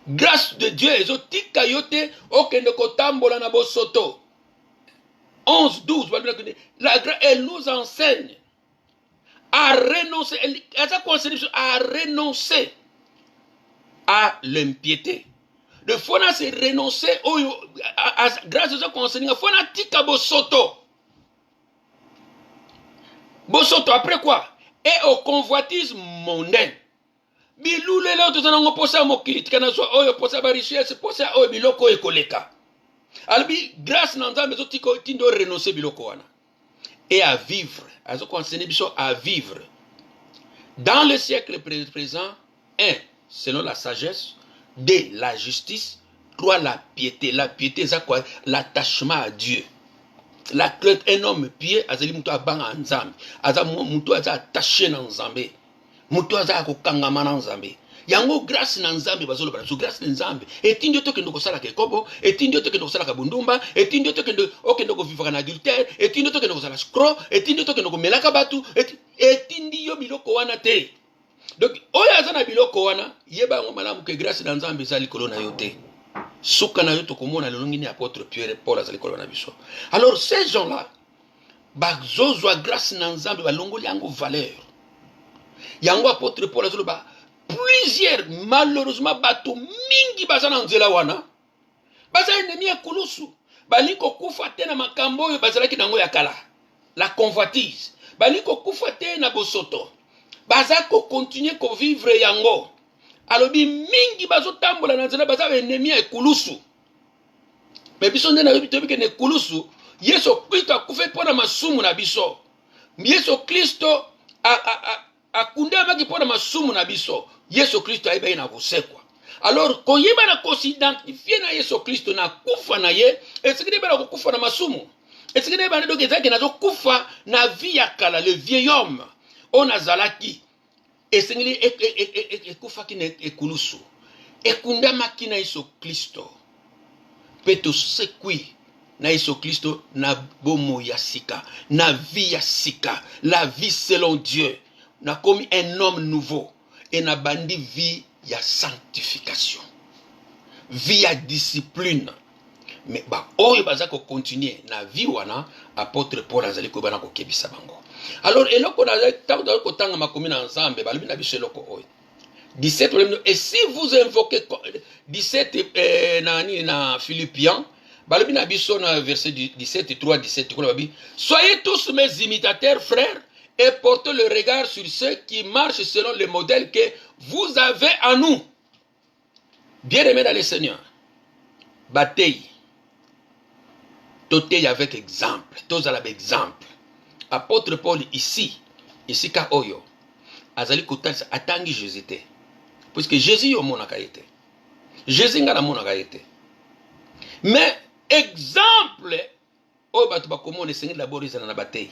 Grâce de Dieu, ezotika yote okende kotambola na bosoto. 11, 12, la grâce, elle nous enseigne à renoncer, à renoncer à l'impiété. Le fona c'est renoncer grâce à ce conseil, il faut tika bosoto. Bosoto après quoi? Et au convoitisme mondain. Bilule leo tuzana posa mokili tikana so oyo posa ba richesse posa oyo biloko ekoleka. Albi grâce na Nzambe zo tiko tindo renoncer biloko wana. Et à vivre, à ce conseil biso à vivre dans le siècle présent, 1 selon la sagesse, 2 la justice, 3 la piété. La piété c'est quoi? L'attachement à Dieu. La crainte, un homme pieux, azali mutu abanga Nzambe. Azamu mutu attaché na Nzambe. Mutu azako kangama na Nzambe. Yango grâce na Nzambe bazolo bana so grâce na Nzambe. Etindi to kendo ko sala ke kobo, etindi to kendo ko sala ka bundumba, etindi to kendo okendo ko vivre en adultère, etindi to kendo ko sala scro, etindi to kendo ko melaka batu, etindi yo biloko wana te. Donc oya zana biloko wana yeba ngo malamu ke grâce na Nzambe zali kolona yote. Souka na yo to komona lelongi ni apôtre Pierre Paul azali kolona biso. Alors ces gens-là bazozwa grâce na Nzambe balongoli yango valeur. Yango apôtre Paul azolo ba plusieurs malheureusement bato mingi bazana nzela wana. Baza ennemi ya kulusu. Baliko kufa te na makambo oyo bazalaki nango ya kala. La convoitise. Baliko kufa te na bosoto. Baza ko continuer ko vivre yango. Alobi mingi bazo tambola na nzela baza ennemi ya kulusu. Mais biso nde na yobi tobi ke ne kulusu, Yesu Kristo akufe pona masumu na biso. Yesu Kristo akunda maki pona masumu na biso. Yesu Kristo aiba ina kusekwa. Alors koyeba na kosidentifier na Yesu Kristo na kufa na ye, esikide ba na kufa na masumu. Esikide ba ndo kezaki na zo kufa na vie ya kala, le vieil homme. On azalaki esengeli ekufa kine ekulusu. Ekunda makina Yesu Kristo. Peto sekwi na Yesu Kristo na bomo ya sika, na vie ya sika, la vie selon Dieu. Na komi un homme nouveau et na bandi vie ya sanctification. Vie ya discipline. Mais ba oyo bazako continuer na vie wana apôtre Paul azali ko bana ko kebisa bango. Alors eloko na tango ko tanga makomi na Nzambe balobi na biso eloko oyo. 17 et si vous invoquez 17 na Philippiens balobi na biso na verset 17 3 17 kuna babi soyez tous mes imitateurs frères et portez le regard sur ceux qui marchent selon le modèle que vous avez en nous. Bien-aimés dans le Seigneur, bataille Totei avec exemple, tous avec exemple. Apôtre Paul ici ka oyo, azali kotalisa atangi Jésus te. Puisque Jésus yo monaka ete. Jésus ngana monaka ete. Mais exemple oyo bato bakomona esengi d'abord ezala na batei.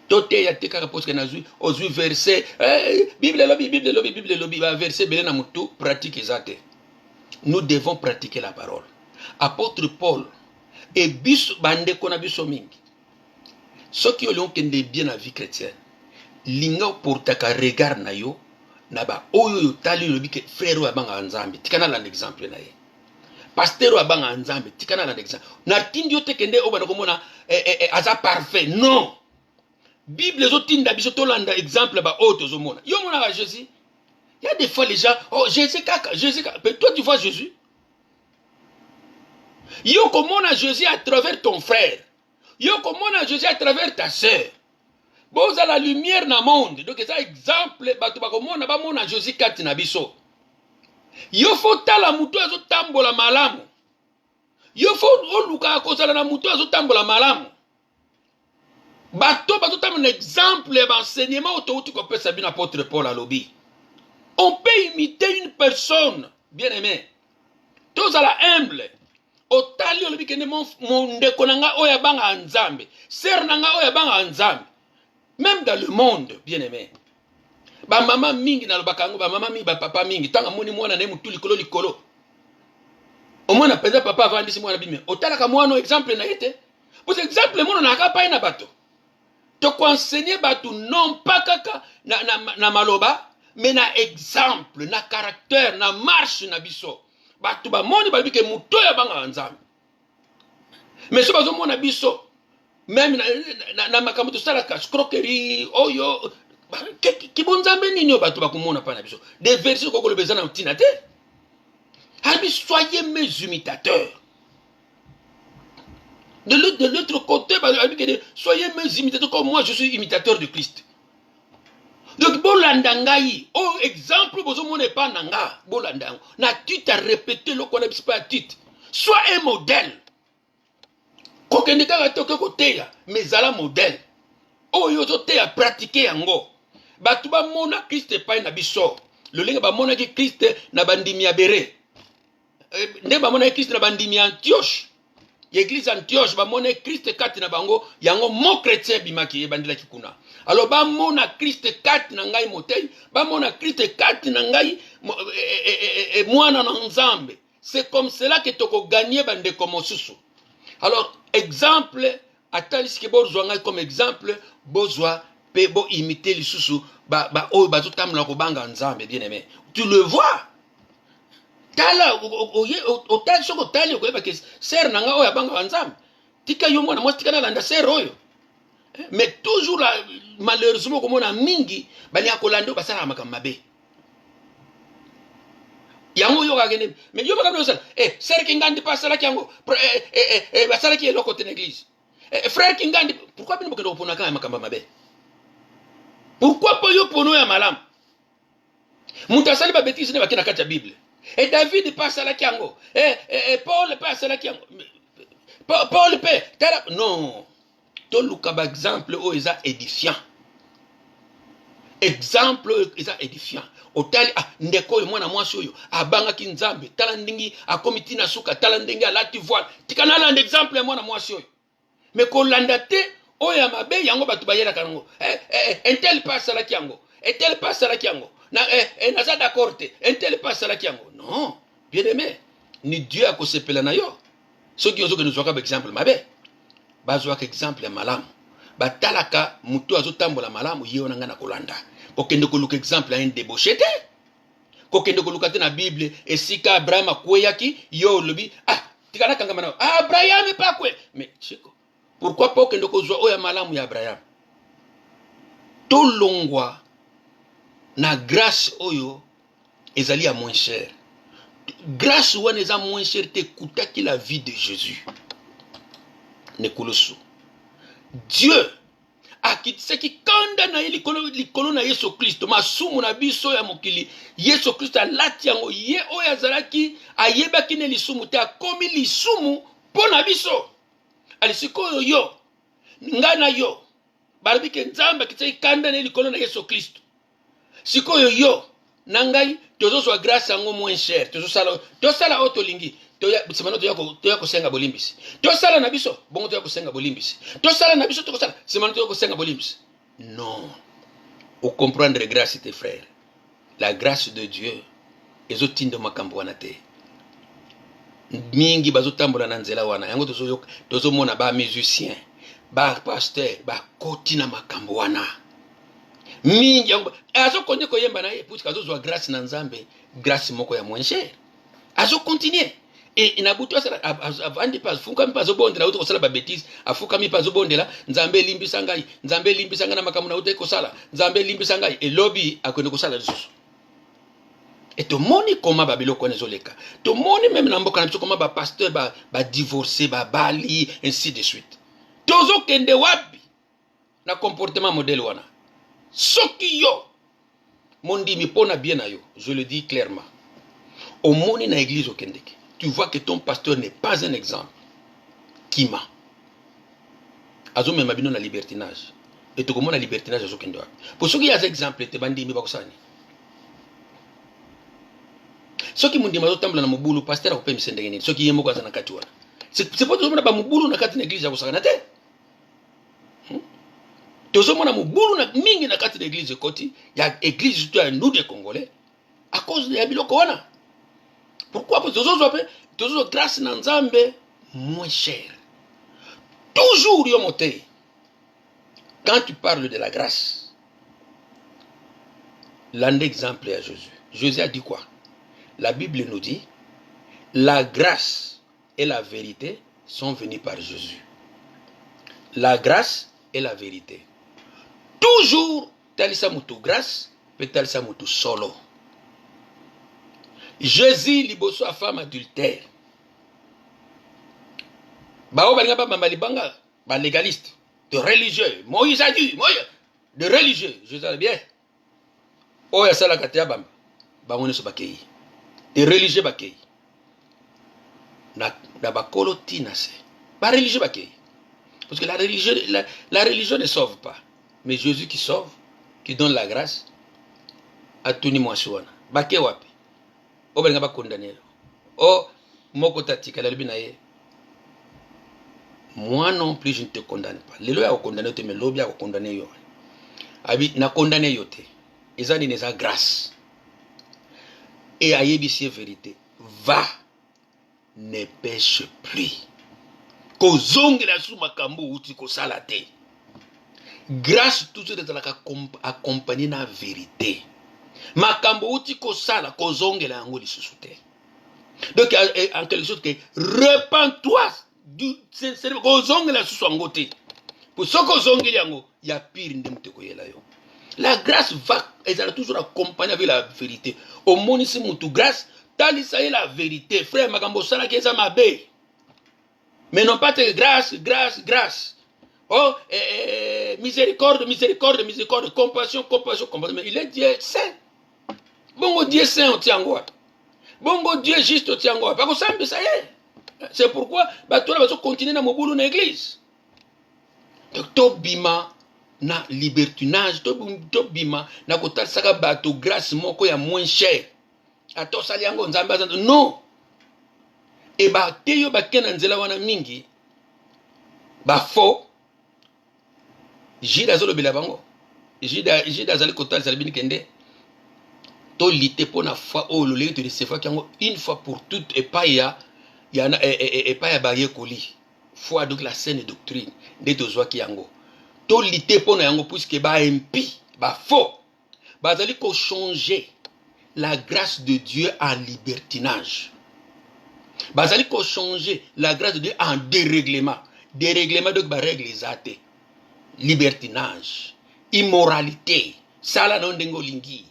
Totei ya tekaka parce que nazui ozui verset Bible lobi ba verset belé na mutu pratique ezate. Nous devons pratiquer la parole. Apôtre Paul et biso bande kona biso mingi. Ceux qui ont kende bien la vie chrétienne, linga portaka regard na yo na ba oyo yo tali lobi ke frère wa banga Nzambe tikana la exemple na ye. Pasteur wa banga Nzambe tikana la exemple. Na tindi yo tekende o bana komona aza parfait. Non. Bible ezotinda biso tolanda exemple ba oyo tozomona. Yo mona Jésus. Il y a des fois les gens, oh Jésus kaka, Jésus kaka. Mais toi tu vois Jésus. Yo komona Jésus à travers ton frère. Yo komona Jésus à travers ta sœur. Boza la lumière na monde. Donc ça exemple bato bakomona ba mona Jésus kati na biso. Yo faut tala mutu azo tambola malamu. Yo faut oluka kozala na mutu azo tambola malamu. Bato bato tambola exemple ba enseignement autouti ko pesa bino apôtre Paul alobi. On peut imiter une personne, bien aimé. Tous à la humble. Otali olobi kende mon ndeko nanga oya banga nzambe. Ser nanga oya banga nzambe. Même dans le monde, bien aimé. Ba maman mingi na lobakango, ba maman mingi, ba papa mingi. Tanga moni mwana na mutu likolo likolo. Au moins na peza papa avant disi mwana bime. Otala ka mwana exemple na yete. Pour exemple mwana na ka pa na bato. To ko enseigner bato non pas kaka na maloba. Mais na exemple, na caractère, na marche na biso. Batu ba moni ba bike muto ya banga nzambe. Mais so bazo mona biso même na makambo to sala ka scroquerie oyo ki bonzambe nini yo batu ba komona pa na biso. Des versets ko ko le bezana utina te. Habi soyez mes imitateurs. De l'autre côté, soyez mes imitateurs comme moi je suis imitateur de Christ. Donc, bolanda ngai, oh exemple, bozo mone pa nanga, bolanda. Na tu t'as répété le qu'on a pas titre. Sois un modèle. Kokendeka ga toke koteya, mais ala modèle. Oh yo zo te a pratiquer yango. Batu ba mona Christ pa na biso. Le linga ba mona ki Christ na bandimi ya bere. Nde ba mona Christ na bandimi Antioche. L'église Antioche ba mona Christ kati na bango, yango mo chrétien bimaki e bandila kikuna. Alors ba mona Christ kati na ngai motei, ba mona Christ kati na ngai mwana na nzambe. C'est comme cela que toko gagner bande comme susu. Alors exemple atali ke bozwa ngai comme exemple, bozwa pe bo imiter les susu ba o ba tutamla ko banga nzambe bien aimé. Tu le vois? Tala o tali soko tali ko ba ke ser na nga o ya banga nzambe. Tika yo mwana mwasi tika na landa ser oyo. Mais toujours là, malheureusement, comme on a mingi, bani akolando basala makamba mabe. Yango yo gagene, mais yo bakam ça. Sœur Kingandi pas sala kiango, basala ki eloko te l'église. Frère Kingandi, pourquoi bino bokendo pona ka makamba mabe? Pourquoi po yo pono ya malam? Mutasali ba bêtise ne bakina kati ya Bible. Et David pas sala kiango. Paul pas sala kiango. Paul pas. Non. To luka ba exemple o eza édifiant. Exemple eza édifiant. Otali ndeko yo mwana mwasi oyo abanga ki nzambe tala ndingi akomiti na suka tala ndingi alati voile. Tikana la exemple ya mwana mwasi oyo. Mais ko landa te oya mabe yango batu bayela kango. Entel passe la kiango. Entel passe la kiango. Na naza d'accord te. Entel passe la kiango. Non. Bien aimé. Ni Dieu a ko sepela na yo. Ceux qui ont que nous avons exemple mabe. Bazwa exemple ya malamu batalaka mutu azotambola malamu yeo nanga na kolanda kokende ko luka exemple ya un débauché te kokende ko luka te na Bible esika Abraham akweyaki yo lobi tikana kanga mana Abraham pa kwe mais chiko pourquoi pas kokende ko zwa oya malamu ya Abraham to longwa na grâce oyo ezali ya moins cher grâce wana eza moins cher te kutaki la vie de Jésus. Dieu a qui kanda likolo na Yesu Kristo masumu na biso ya mokili Yesu Kristo alati yango ye oyo azalaki ayebaki ne lisumu te akomi lisumu pona biso alisiko yo ngana yo balobi ke nzambe kitaki kanda na likolo na Yesu Kristo sikoyo yo nangai tozozwa grâce yango moins cher tozosala otolingi simano toya kosenga bolimbisi tosala na biso bongo toya kosenga bolimbisi tosala na biso tokosala simano toya kosenga bolimbisi non au comprendre grâce tes frères la grâce de Dieu ezotinda makambo wana te mingi bazotambola na nzela wana yango tozomona ba musicien ba pasteur ba koti na makambo wana mingi yango azokonde koyemba na ye puisque azozwa grâce na nzambe grâce moko ya moins cher azo continuer et na butu asala avandi pas fukami pas obondela uto kosala ba bêtise afukami pas obondela nzambe limbisa ngai na makambo na uto kosala nzambe limbisa ngai et lobby akwende kosala lisusu et tomoni koma ba biloko nezoleka tomoni même na mboka na biso koma ba pasteur ba divorcer ba bali ainsi de suite tozo kende wapi na comportement modèle wana soki yo mondimi pona bien na yo je le dis clairement au moni na église au kendeki tu vois que ton pasteur n'est pas un exemple kima azo mema bino na libertinage et to komona libertinage azo kende wapi pour ceux qui a exemple te bandimi bakosani soki mundi mazo tambula na mubulu pasteur akopé misendenge nini soki yemo kwaza na kati wana c'est pas tout ba mubulu na kati na église akosaka te tozo mona mubulu na mingi na kati na église koti ya église surtout à nous des Congolais à cause de ya biloko wana pourquoi parce que tozo grâce na nzambe moins cher toujours yo moté quand tu parles de la grâce l'un exemple à Jésus a dit quoi? La Bible nous dit, la grâce et la vérité sont venues par Jésus. La grâce et la vérité. Toujours, talisa mutu grâce, peut talisa mutu solo. Jésus liboso a femme adultère. Bao balinga ba malibanga, ba légaliste, de religieux. Moïse a dit, de religieux. Jésus a dit bien. Oya sala katea bamba. Ba ngone so bakei. Des religieux bakei. Na bakolo tina se. Ba religieux bakei. Parce que la religion ne sauve pas. Mais Jésus qui sauve, qui donne la grâce, a tuni mwasiwana. Bakei wapi. O balinga ba condamner. O moko tatika la libina ye. Moi non plus je ne te condamne pas. Les lois ont condamné te mais l'obia a condamné yo. Abi na condamné yo te. Ezani neza grâce. Et à yébissi vérité, va, ne pêche plus. Kozonge la sous makambo uti ko salate. Grâce tout ce de la accompagner na vérité. Makambo uti ko sala kozonge la ngo lisusuté. Donc en quelque sorte que repens-toi du kozonge la sous ngote. Pour ce kozonge yango ya pire ndemte ko yela yo. La grâce va, elle a toujours accompagné avec la vérité. Au monde ici, mutu grâce, talisa est la vérité. Frère, makambo sala keza mabe. Mais non pas de grâce, grâce, grâce. Oh, miséricorde, miséricorde, miséricorde, compassion, compassion, compassion. Mais il est Dieu saint. Bongo Dieu saint au tiango. Bongo Dieu juste au tiango. Parce que ça y est. C'est pourquoi, bah, toi, là, vas continuer dans mon boulot dans l'église. Donc, Tobima. Na libertinage to bima na kotasaka bato grâce moko ya moins cher ato sali yango nzamba non e ba teyo ba kena nzela wana mingi ba fo jida zolo bila bango jida zali kotal salibini kende to lité pona foi o le de se fois kango une fois pour toutes et pas ya pas ya ba yekoli foi donc la saine doctrine de tozwa ki yango to lité pour nous puisque ba impi ba faux bazali ko changer la grâce de Dieu en libertinage bazali ko changer la grâce de Dieu en dérèglement donc ba règle zate libertinage immoralité sala no ndengo lingi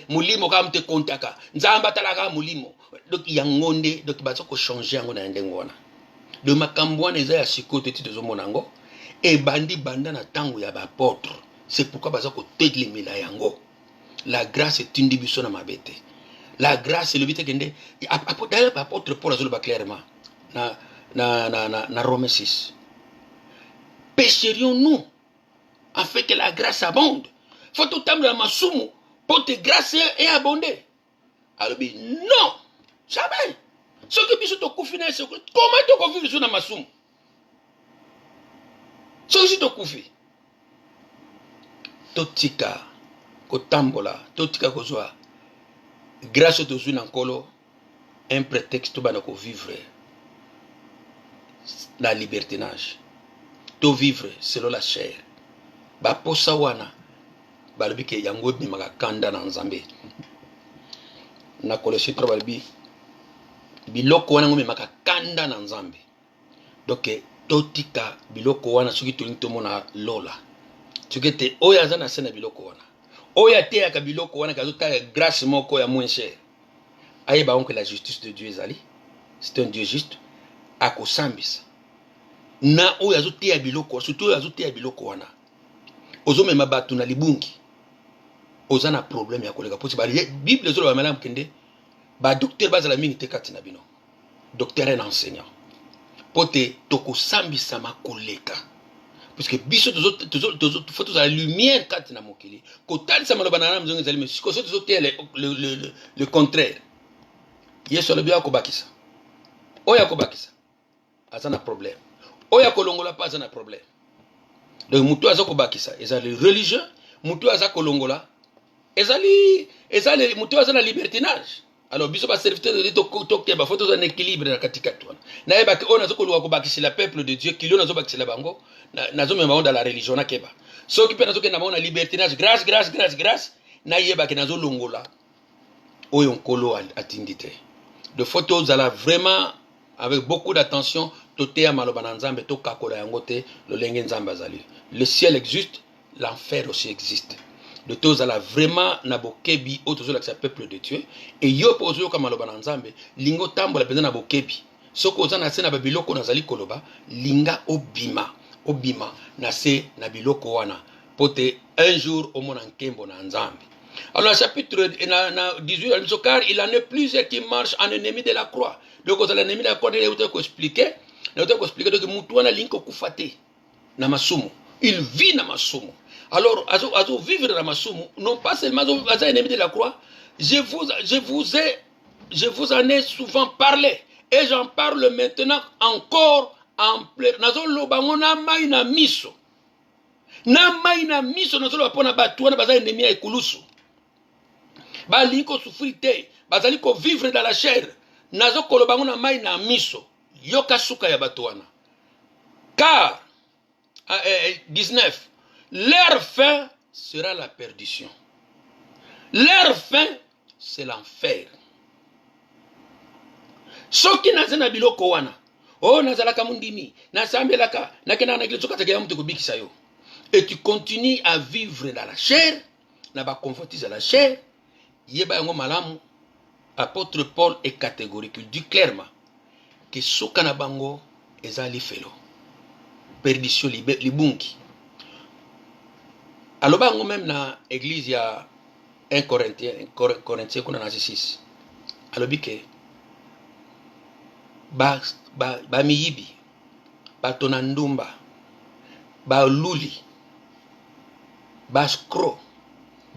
mulimo kam te kontaka nzamba talaka mulimo donc yangonde donc bazali ko changer yango na ndengo wana de makambo wana eza ya sikote ti tozo monango et bandi banda na tango ya apôtre. C'est pourquoi baza ko telemela yango. La grâce est une division na mabete. La grâce c'est le but kende apôtre Paul azolo ba clairement na Romains 6. Pécherions-nous afin que la grâce abonde? Faut tout tamla masumu pour te grâce et abonder. Alors non, jamais. Ce que biso to kufina c'est comment to ko vivre na masumu? Soki to kufi totika kotambola totika kozwa grâce to zuna nkolo un prétexte bana ko vivre la libertinage to vivre selon la chair ba posa wana balobi ke yango bimaka kanda na nzambe na Colossiens 3 balobi biloko wana ngome maka kanda na nzambe. Donc totika biloko wana soki tolingi tomona lola. Soki te oyo aza na se na biloko wana. Oyo ateyaka biloko wana kazotala grâce moko ya moins cher. Ayeba onke la justice de Dieu ezali. C'est un Dieu juste. Akosambisa. Na oyo azoteya biloko, surtout oyo azoteya biloko wana. Ozomema bato na libungi. Oza na problème ya koleka. Posi ba Bible ezolo ba malamu kende. Ba docteur bazala mingi te kati na bino. Docteur est enseignant. Pote toko sambisa makoleka. Parce que biso faut la lumière kati na mokili. Ko talisa maloba na mzongo ezali mais siko so le contraire. Yeso le bien ko bakisa. Oya ko bakisa. Aza na problème. Oya ko longola pas aza na problème. Donc mutu aza ko bakisa, ezali religieux, mutu aza ko longola, ezali mutu aza na libertinage. Alors biso ba serviteur de toke ba faut un équilibre na katika twana. Na yeba ke ona zo ko luwa ko bakisa la peuple de Dieu qui nazo bakisa la bango, nazo mema dans la religion na keba. So ki pe nazo ke na mona libertinage, grâce, na yeba ke nazo longola. Oyo nkolo atindite. De photos à la vraiment avec beaucoup d'attention totea maloba na nzambe to kakola yango te lo lenge nzambe azali. Le ciel existe, l'enfer aussi existe. De tous à la vraiment na bokebi autres la peuple de Dieu et yo pozo ka maloba na nzambe lingo tambola peza na bokebi. Soko za na se na babiloko nazali koloba linga obima na se na biloko wana pote un jour au mona nkembo na nzambe. Alors, chapitre 18, car il en est plusieurs qui marchent en ennemi de la croix. Donc, l'ennemi de la croix, il y a expliqué. Il y a expliqué que Moutouana Linko Koufate, Namasumu. Il vit Namasumu. Alors, à vivre Namasumu, non pas seulement à ennemi de la croix, je vous en ai souvent parlé. Et j'en parle maintenant encore en plein. Nazo Lobamona Maina Miso. Na Maina Miso, Nazo Lopona Batouana Baza ennemi à Ekulusu. Bali ko souffrir te, bazali ko vivre dans la chair. Nazo kolobango na mai na miso. Yoka suka ya batoana. Car 19, leur fin sera la perdition. Leur fin c'est l'enfer. Soki nazana biloko wana. Oh nazalaka mundimi, nasambelaka, nakena na kilotoka takaya mtu kubikisa yo. Et tu continues à vivre dans la chair, na ba confortiser la chair. Yeba yango malamu, apôtre Paul est catégorique. Il dit clairement que sokana bango ezali felo. Perdition libungi. Aloba yango même na église ya 1 Corinthiens kuna na 6. Alobi ke ba miyibi, ba tonandumba, ba luli, ba skro.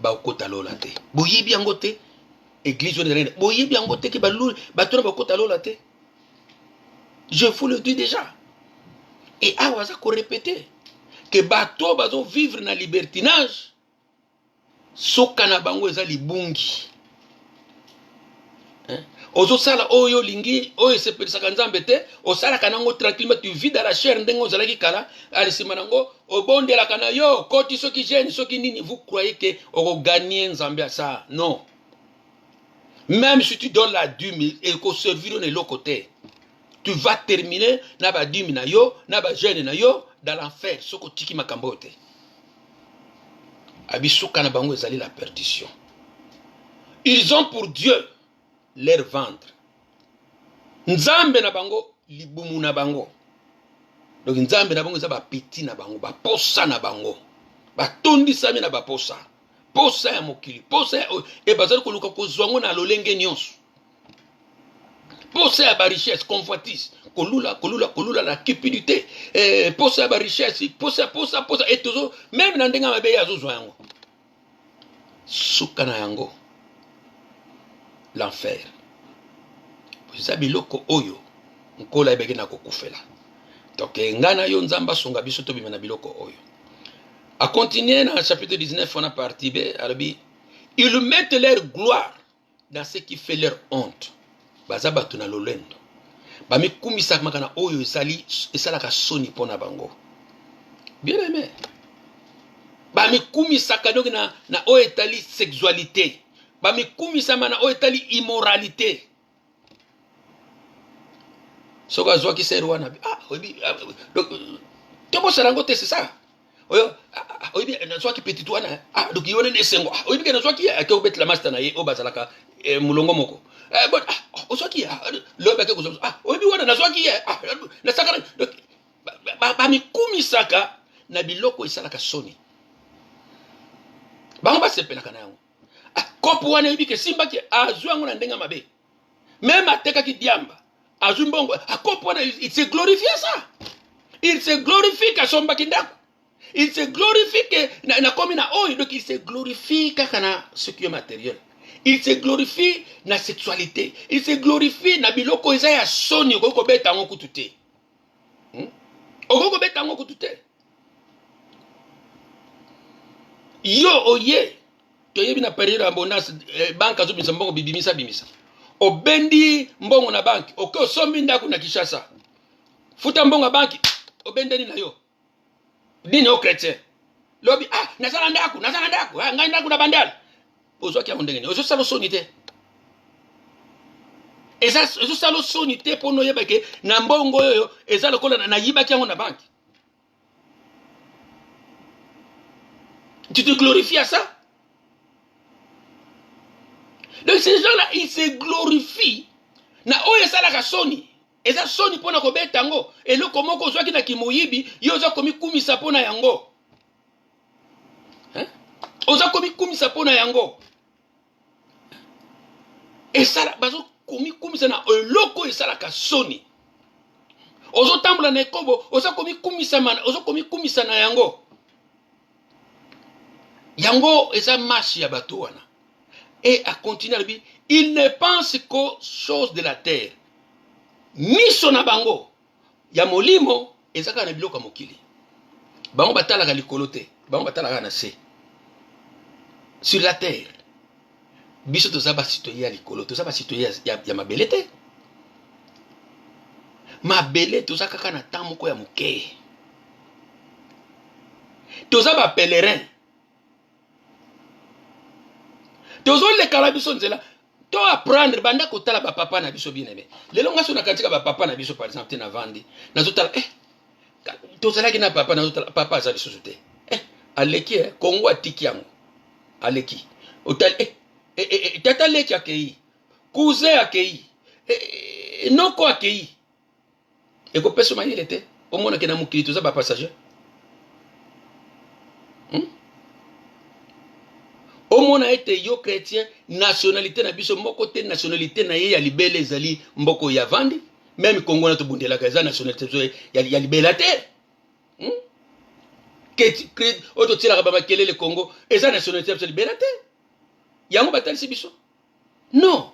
Ba okota lola te. Boyebi yango te. Église de reine. Boyebi yango te ki ba lulu ba tona ba okota lola te. Je vous le dis déjà. Et awaza ko répéter que bato bazo vivre na libertinage soka na bango eza libungi. Ozo sala oyo lingi oyo sepelisaka nzambe te osalaka nango tranquillement tu vis dans la chair ndengo ozalaki kala alisima nango obondelaka na yo koti soki jeune soki nini vous croyez que oko gagner nzambe ça? Non. Même si tu donnes la dîme et ko servir on le côté tu vas terminer na ba dîme na yo na ba jeune na yo dans l'enfer soko tiki makambo te. Abisuka na bango ezali la perdition. Ils ont pour Dieu leur ventre. Nzambe na bango libumu na bango. Donc nzambe na bango za ba petit na bango, ba posa na bango. Ba tondi sami na ba posa. Posa ya mokili, posa e bazali ko luka ko zwango na lolenge nyonso. Posa ya ba richesse, convoitise, kolula la cupidité. Posa ya ba richesse, posa et toujours même na ndenga mabe ya zo zwango. Suka na yango. L'enfer. Vous biloko oyo nkola ebeke na kokufela. Donc ngana yo nzamba songa biso to bimana biloko oyo. A continuer dans le chapitre 19 on a parti B arabi ils mettent leur gloire dans ce qui fait leur honte. Baza batu na lolendo. Ba mikumisa makana oyo esalaka soni pona bango. Bien aimé. Ba mikumisa kadoki na oyo etali sexualité. Ba mikumisa mana oyo etali immoralité. Soko azwa ki ser wana. Ah, obi donc tobo sarango te c'est ça. Oyo obi nazwa ki petit wana. Ah, donc yone ne sengo. Obi ke nazwa ki ke obet la master na ye obazalaka mulongo moko. Bon ozwa ki lo ba ke ko ah, obi wana nazwa ki ah, na saka donc ba mi kumisaka na biloko esalaka soni. Bango ba sepelaka na yango. Ah, kopo wana obi ke simba ki azwa ngo na ndenga mabe. Même ateka ki diamba. Azumbongo, il se glorifie ça. Il se glorifie qu'à son bakindako. Il se glorifie que na comme na oil, donc il se glorifie kana ce qui est matériel. Il se glorifie na sexualité. Il se glorifie na biloko eza ya soni okoko beta ngo kutute. Okoko beta ngo kutute. Yo oye, toyebi na période abondance banque azo bimisa mbongo bibimisa bimisa. Obendi mbongo na banki oke osombi ndako na Kinshasa futa mbongo banki obendeni na yo nini o chrétien lobi ah nazala ndako ngai ndako na bandala ozwaki yango ndenge ozo sala soni te eza ozo sala soni te pono yeba ke na mbongo oyo eza lokola na yibaki yango na banki. Tu te glorifies à ça? Donc ces gens-là, ils se glorifient. Na oye salaka soni. Eza soni pona ko betango. Et le komo ko zwaki na kimoyibi, yo za komi kumisa pona yango. Hein? Oza komi kumisa pona yango. Et ça bazo komi kumisa na eloko e salaka soni. Ozo tambula na ekobo, oza komi kumisa mana, ozo komi kumisa na yango. Yango eza marche ya bato wana. Et à continuer à dire, il ne pense qu'aux choses de la terre. Miso na bango. Ya molimo, ezaka na biloko mokili. Bango batalaka likolo te. Bango batalaka na se. Sur la terre. Biso toza ba citoyen ya likolo. Toza ba citoyen ya mabele te. Mabele toza kaka na temps moko ya moke. Toza ba pèlerin. Tozo le kalabiso nzela to apprendre banda kotala ba papa na biso bien aimé lelo ngaso na katika ba papa na biso par exemple na vandi nazotala tozala ki na papa nazotala papa za biso te aleki Kongo atiki yango aleki otal tata leki akei cousin akei noko akei eko peso mayele te omona ke na mukili toza ba passager omona ete yo chrétien nationalité na biso moko te nationalité na ye ya libele ezali mboko ya vandi même Congo na to bundelaka eza nationalité ya libela te que oto tira ba makelele Congo eza nationalité ya libela te yango batalisi biso non.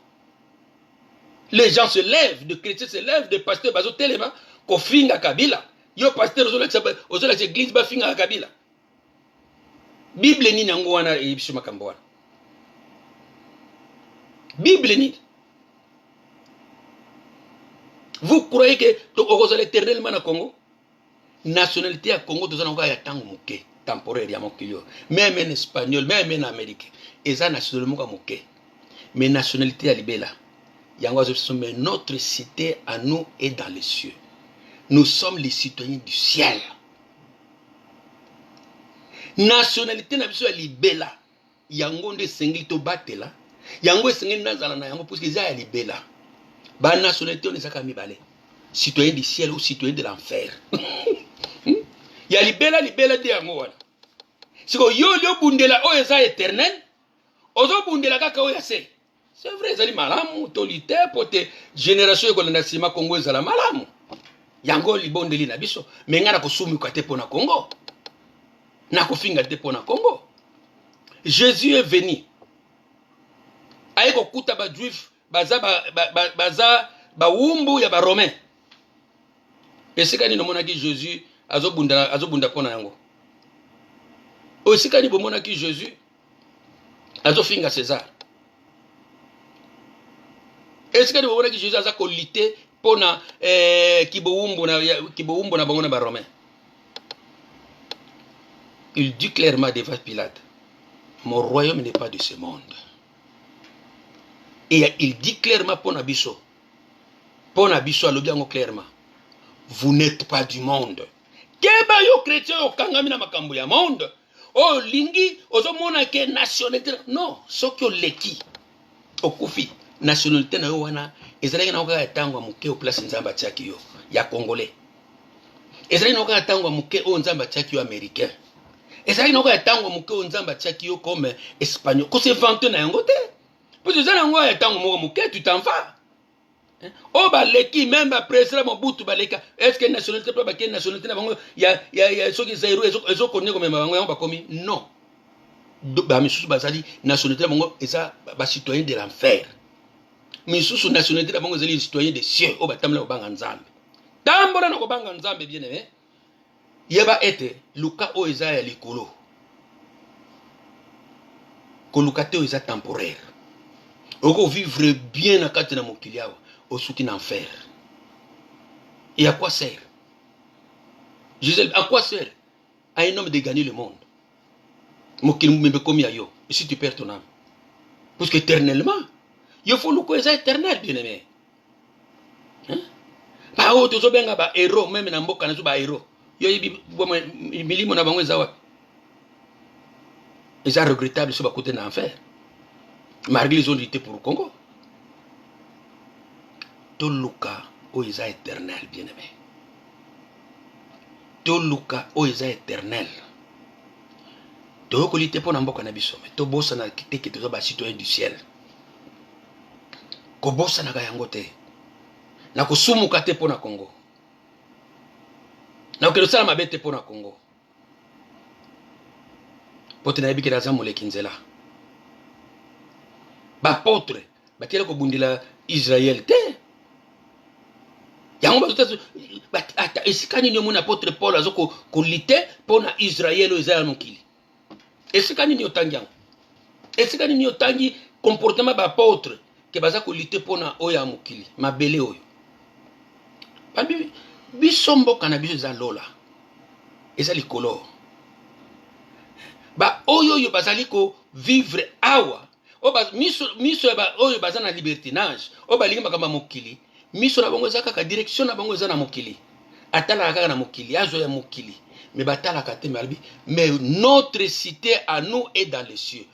Les gens se lèvent, de chrétiens se lèvent, de pasteurs bazo telema ko finga Kabila yo pasteur ozola église ba finga Kabila. Bible ni nango wana ibiso makambo wana. Bible ni. Vous croyez que okozala éternellement na Congo? Nationalité ya Congo tozana ngo ya tango moke, temporaire ya mokilio. Même en espagnol, même en américain. Eza nationalité moke. Mais nationalité ya libela. Yango mais notre cité à nous est dans les cieux. Nous sommes les citoyens du ciel. Nationalité na biso ya libela yango nde sengeli to batela yango sengeli nazala na yango parce que ya libela ba nationalité on ezaka mibale citoyen du ciel ou citoyen de l'enfer. Ya libela de yango wana siko yo bundela o eza éternel ozo bundela kaka o ya se c'est vrai ezali malamu tolite pote génération ko na sima Congo ezala malamu yango libondeli na biso menga na kosumuka te pona Congo na kofinga te pona Congo. Jésus est venu aiko kuta ba juif baza ba wumbu ya ba romain esika ni nomona ki Jésus azobunda pona yango esika ni bomona ki Jésus azofinga César esika ni bomona ki Jésus azako lité pona kibowumbu na bango na ba romain. Il dit clairement devant Pilate, mon royaume n'est pas de ce monde. Et il dit clairement pour Nabiso, Pour Nabiso, clairement. Vous n'êtes pas du monde. Keba yo chrétien yo kangami na makambo ya monde. Oh lingi ozomona ke nationalité non, sokyo leki. Okufi nationalité na yo wana ezalaki na okaka tango muke au place nzamba tiaki yo ya congolais. Ezalaki na okaka tango muke o nzamba tiaki yo américain. Ezalaki na okaka tango muke o nzamba tiaki yo comme espagnol. Ko se vante na yango te. Parce que ça nango ya tango moko muke tu t'en vas. Oh bah leki même président Mobutu baleka est-ce que nationalité pas ba nationalité na bango ya ceux qui zéro ezo connaît comme bango ba komi non ba misusu bazali nationalité na bango eza ba citoyen de l'enfer misusu nationalité na bango ezali citoyen des cieux oh ba tamla ba nzambe tambola na ko banga nzambe bien aimé yeba ete luka o eza ya likolo ko lukate o eza temporaire oko vivre bien na kati na mokili awa au soutien enfer. Et à quoi sert? Gisèle, à quoi sert à un homme de gagner le monde? Et si tu perds ton âme? Parce qu'éternellement, il faut le connaître éternel, bien aimé. Pas autre chose, bien un héros, même dans mboka, un héros. Il y a milimo na bango ezawa. C'est regrettable sur le côté de l'enfer. Malgré les autres pour le Congo. Toluka oiza éternel, bien-aimé. Toluka oiza éternel. Toyokolite po na mboka na biso, mais tobosa na kiteke toza ba citoyen du ciel. Kobosa na yango te. Na kosumuka te po na Congo. Na okelo mabe te po na Congo. Pote na yebiki na za moleki nzela. Ba potre, ba tiela ko bundila Israël te. Yango ata esika nini omona apôtre Paul azoko kolite pona Israël oza mokili. Esika nini otangi yango? Esika nini otangi comportement ba apôtre ke baza kolite pona oya mokili, mabele oyo. Babi biso mboka na biso eza lola. Eza likolo. Ba oyo bazali ko vivre awa. Oba miso ba oyo baza na libertinage. Oba lingi makamba mokili. Miso na bango ezaka ka direction na bango eza na mokili. Atala kaka na mokili, azo ya mokili. Mais batala kate malbi, mais notre cité à nous est dans les cieux.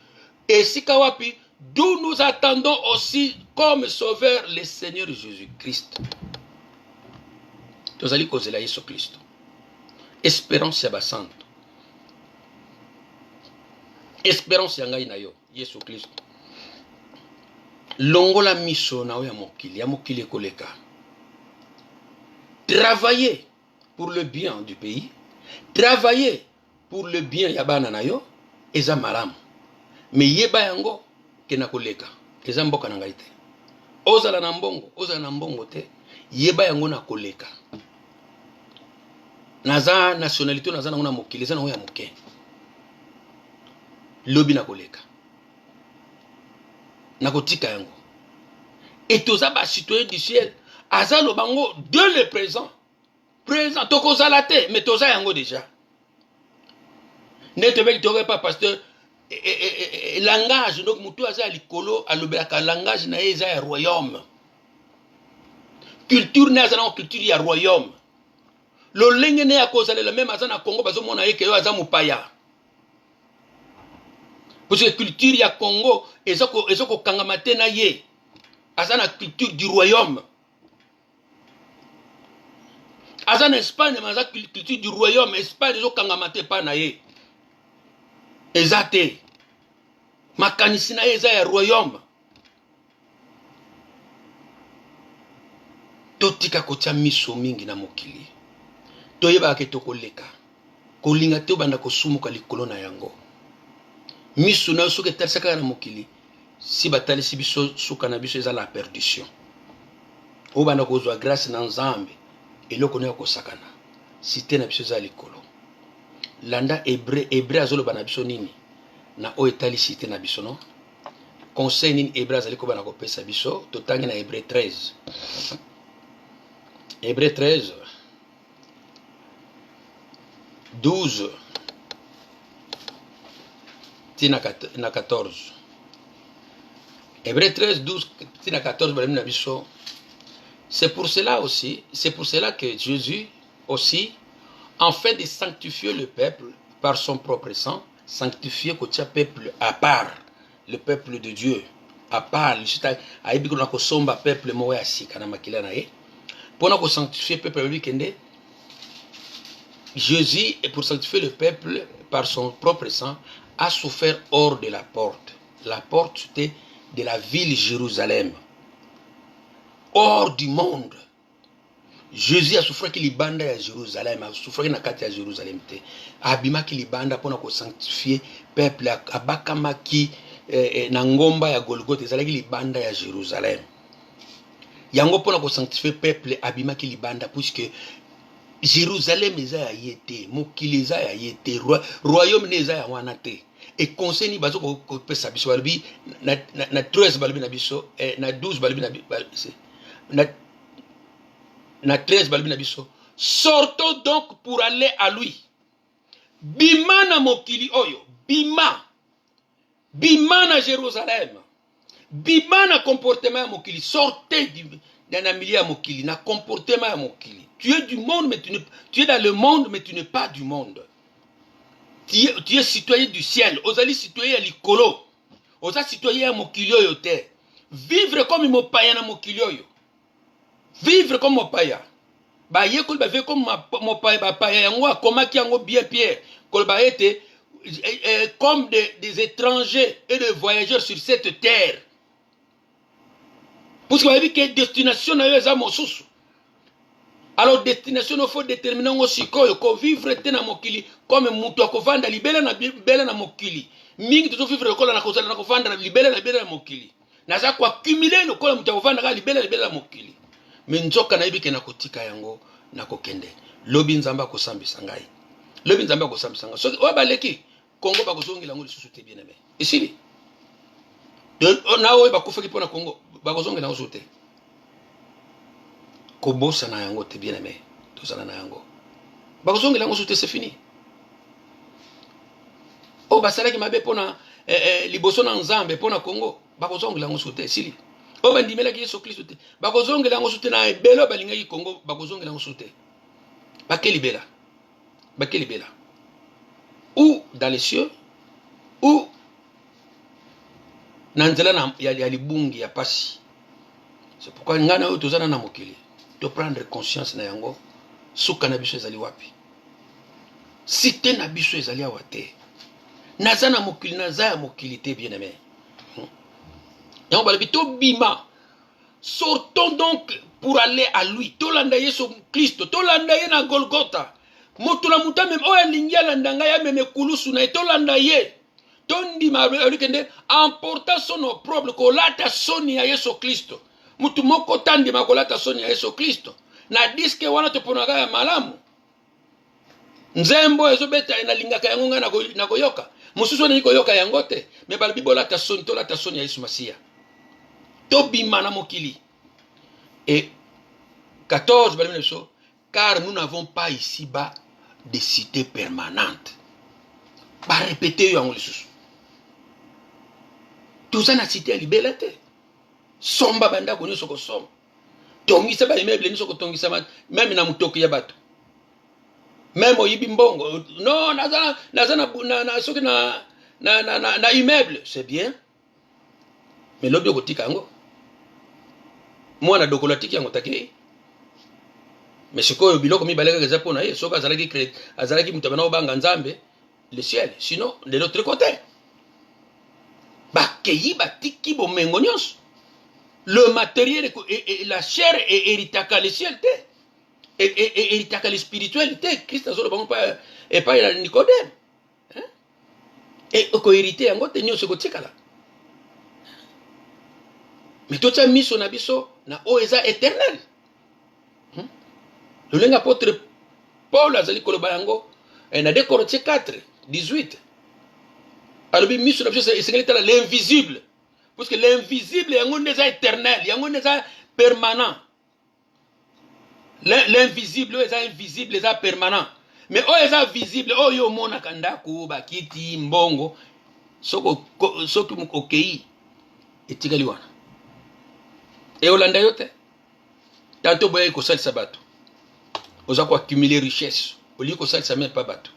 Et si kawapi, d'où nous attendons aussi comme sauveur le Seigneur Jésus-Christ. Tozali kozela Yesu Christ. Espérance ya basante. Espérance ya ngai na yo, Yesu Christ. Longola miso na ya mokili koleka. Travailler pour le bien du pays, travailler pour le bien ya bana na yo, eza malamu. Mais yeba yango ke na koleka, eza mboka na ngai te. Ozala na mbongo te, yeba yango na koleka. Naza nationalité naza na mokili, eza na ya moke. Lobi na koleka. Nakotika yango. Et tous les citoyens du ciel, azalo bango de le présent. Présent, toko zalate, mais toza yango déjà. Ne te veux pas parce que langage, donc mutu aza likolo, alobelaka langage na eza ya royaume. Culture na aza na culture ya royaume. Lo lenge ne ya kozala le même aza na Congo bazo mona yeke yo aza mupaya. Parce que culture ya Congo ezoko kangamate na ye. Aza na culture du royaume. Aza na Espagne aza culture du royaume. Espagne ezoko kangamate pa na ye. Ezate. Makanisi na ye eza ya royaume. Totika kotia miso mingi na mokili. Toyeba ke tokoleka. Kolinga te banda kosumuka likolo na yango. Miso na soke tersaka na mokili. Si batali si biso suka na biso eza la perdition. Obanda kozwa grâce na Nzambe eloko na kosakana. Cité na biso eza likolo. Landa hébreu azoloba na biso nini? Na o etali cité na biso no. Conseil nini hébreu azali ko bana kopesa biso totangi na Hébreu 13. Hébreu 13 12 tina 14. Hébreu 13 12 tina 14 bali na biso C'est pour cela que Jésus aussi, en fait de sanctifier le peuple par son propre sang, sanctifier le peuple à part, le peuple de Dieu, à part, le peuple pour sanctifier le peuple, Jésus, pour sanctifier le peuple par son propre sang, a souffert hors de la porte. La porte, c'était de la ville Jérusalem. Hors du monde. Jésus a souffert qu'il banda à Jérusalem, a souffert na kati à Jérusalem te. Abima qu'il banda pour nous sanctifier peuple abakama ki na ngomba ya Golgotha ezalaki libanda ya Jérusalem. Yango pour nous sanctifier peuple abima qu'il banda puisque Jérusalem eza ya yete, mokili eza ya yete, royaume neza ya wana te. Et conseil ni bazo ko pesa biso balbi na 13 balbi na biso na 12 balbi na 13 balbi na biso. Sortons donc pour aller à lui. Bima na mokili oyo, bima na Jérusalem. Bima na comportement ya mokili, sortez na milieu ya mokili, na comportement ya mokili. Tu es du monde mais tu es dans le monde mais tu n'es pas du monde. Tu es citoyen du ciel, ozali citoyen ya likolo. Oza citoyen ya mokili oyo te. Vivre comme mopaya na mokili oyo. Vivre comme mopaya. Ba yekol ba vivre comme mopaya ba paya yango akomaki yango bien Pierre. Kol ba ete comme des étrangers et des voyageurs sur cette terre. Parce qu'on a vu que destination na yo eza mosusu. Alors destination il faut déterminer aussi ko vivre te na mokili comme mutu akovanda libela na mokili. Mingi tuzo vivre kola na kozala na kovanda na libela na mokili. Naza kwa accumuler le kola mutu akovanda ka libela na mokili. Mais nzoka na yebike na kotika yango na kokende. Lobi nzamba ko sambisa ngai. Lobi nzamba ko sambisa ngai. So o baleki Congo ba kozongela ngo lisusu te bien aimé. Ici na o ba kufaki pona Congo ba kozongela ngo sote. Kobosa na yango te bien aimé. Tozala na yango. Ba kozongela ngo sote c'est fini. O basalaki mabe pona liboso na nzambe pona Congo ba kozongela ngo sote sili. O bandimela ki Yesu Kristo te. Ba kozongela ngo sote na ebelo balingaki Congo ba kozongela ngo sote. Ba kelibela. Ba kelibela. Ou dans les cieux ou nanzela na ya libungi ya pasi. C'est pourquoi ngana oyo tozana na mokili. De prendre conscience na yango suka na biso ezali wapi. Cité na biso ezali awa te. Naza na mokili naza ya mokili te bien aimé. Yango balabi to bima. Sortons donc pour aller à lui. Tolanda Yesu Kristo, tolanda ye na Golgotha. Motula muta même oya lingia landanga ya meme kulusu na tolanda ye. Tondi ma alikende emportant son opprobre kolata soni ya Yesu Kristo. Mutu moko tandi makolata soni ya Yesu Kristo. Na diske wana toponaga ya malamu. Nzembo ezobeta ina lingaka yango nga na koyoka. Mususu na koyoka yango te. Me bal bibola ta soni tolata soni ya Yesu Masia. Tobima na mokili. Et 14 car nous n'avons pas ici-bas de cité permanente. Ba répéter yango lisusu. Toza na cité libela te. Somba banda ko nyonso ko somba. Tongisa ba immeuble nyonso ko tongisa même na mutoko ya bato. Même oyibi mbongo. Non, na soki na immeuble, c'est bien. Mais lobi ko tika yango. Mwana dokola tiki yango take. Mais sikoyo biloko mibaleka keza pona ye soka azalaki mutabana obanga nzambe le ciel, sinon de l'autre côté. Bakeyi batiki bomengo nyonso. Le matériel et la chair est héritaka le ciel te. Et héritaka le spiritualité. Christ azolo bango pas ya Nicodème. Hein? Et ko hérité yango te nyonso ko tikala. Mais tout ça miso na biso na oeza éternel. Le lingue apôtre Paul azali koloba yango na 2 Corinthiens 4 18. Alors miso na biso c'est l'invisible. Parce que l'invisible yango neza éternel, yango neza permanent. L'invisible est invisible, est permanent. Mais o est visible, o yo mona kandako bakiti mbongo soko mukokei etikali wana. E olanda yote. Tantôt boye ko sal sabato. Oza ko accumuler richesse. Oli ko sal sa même pas bato.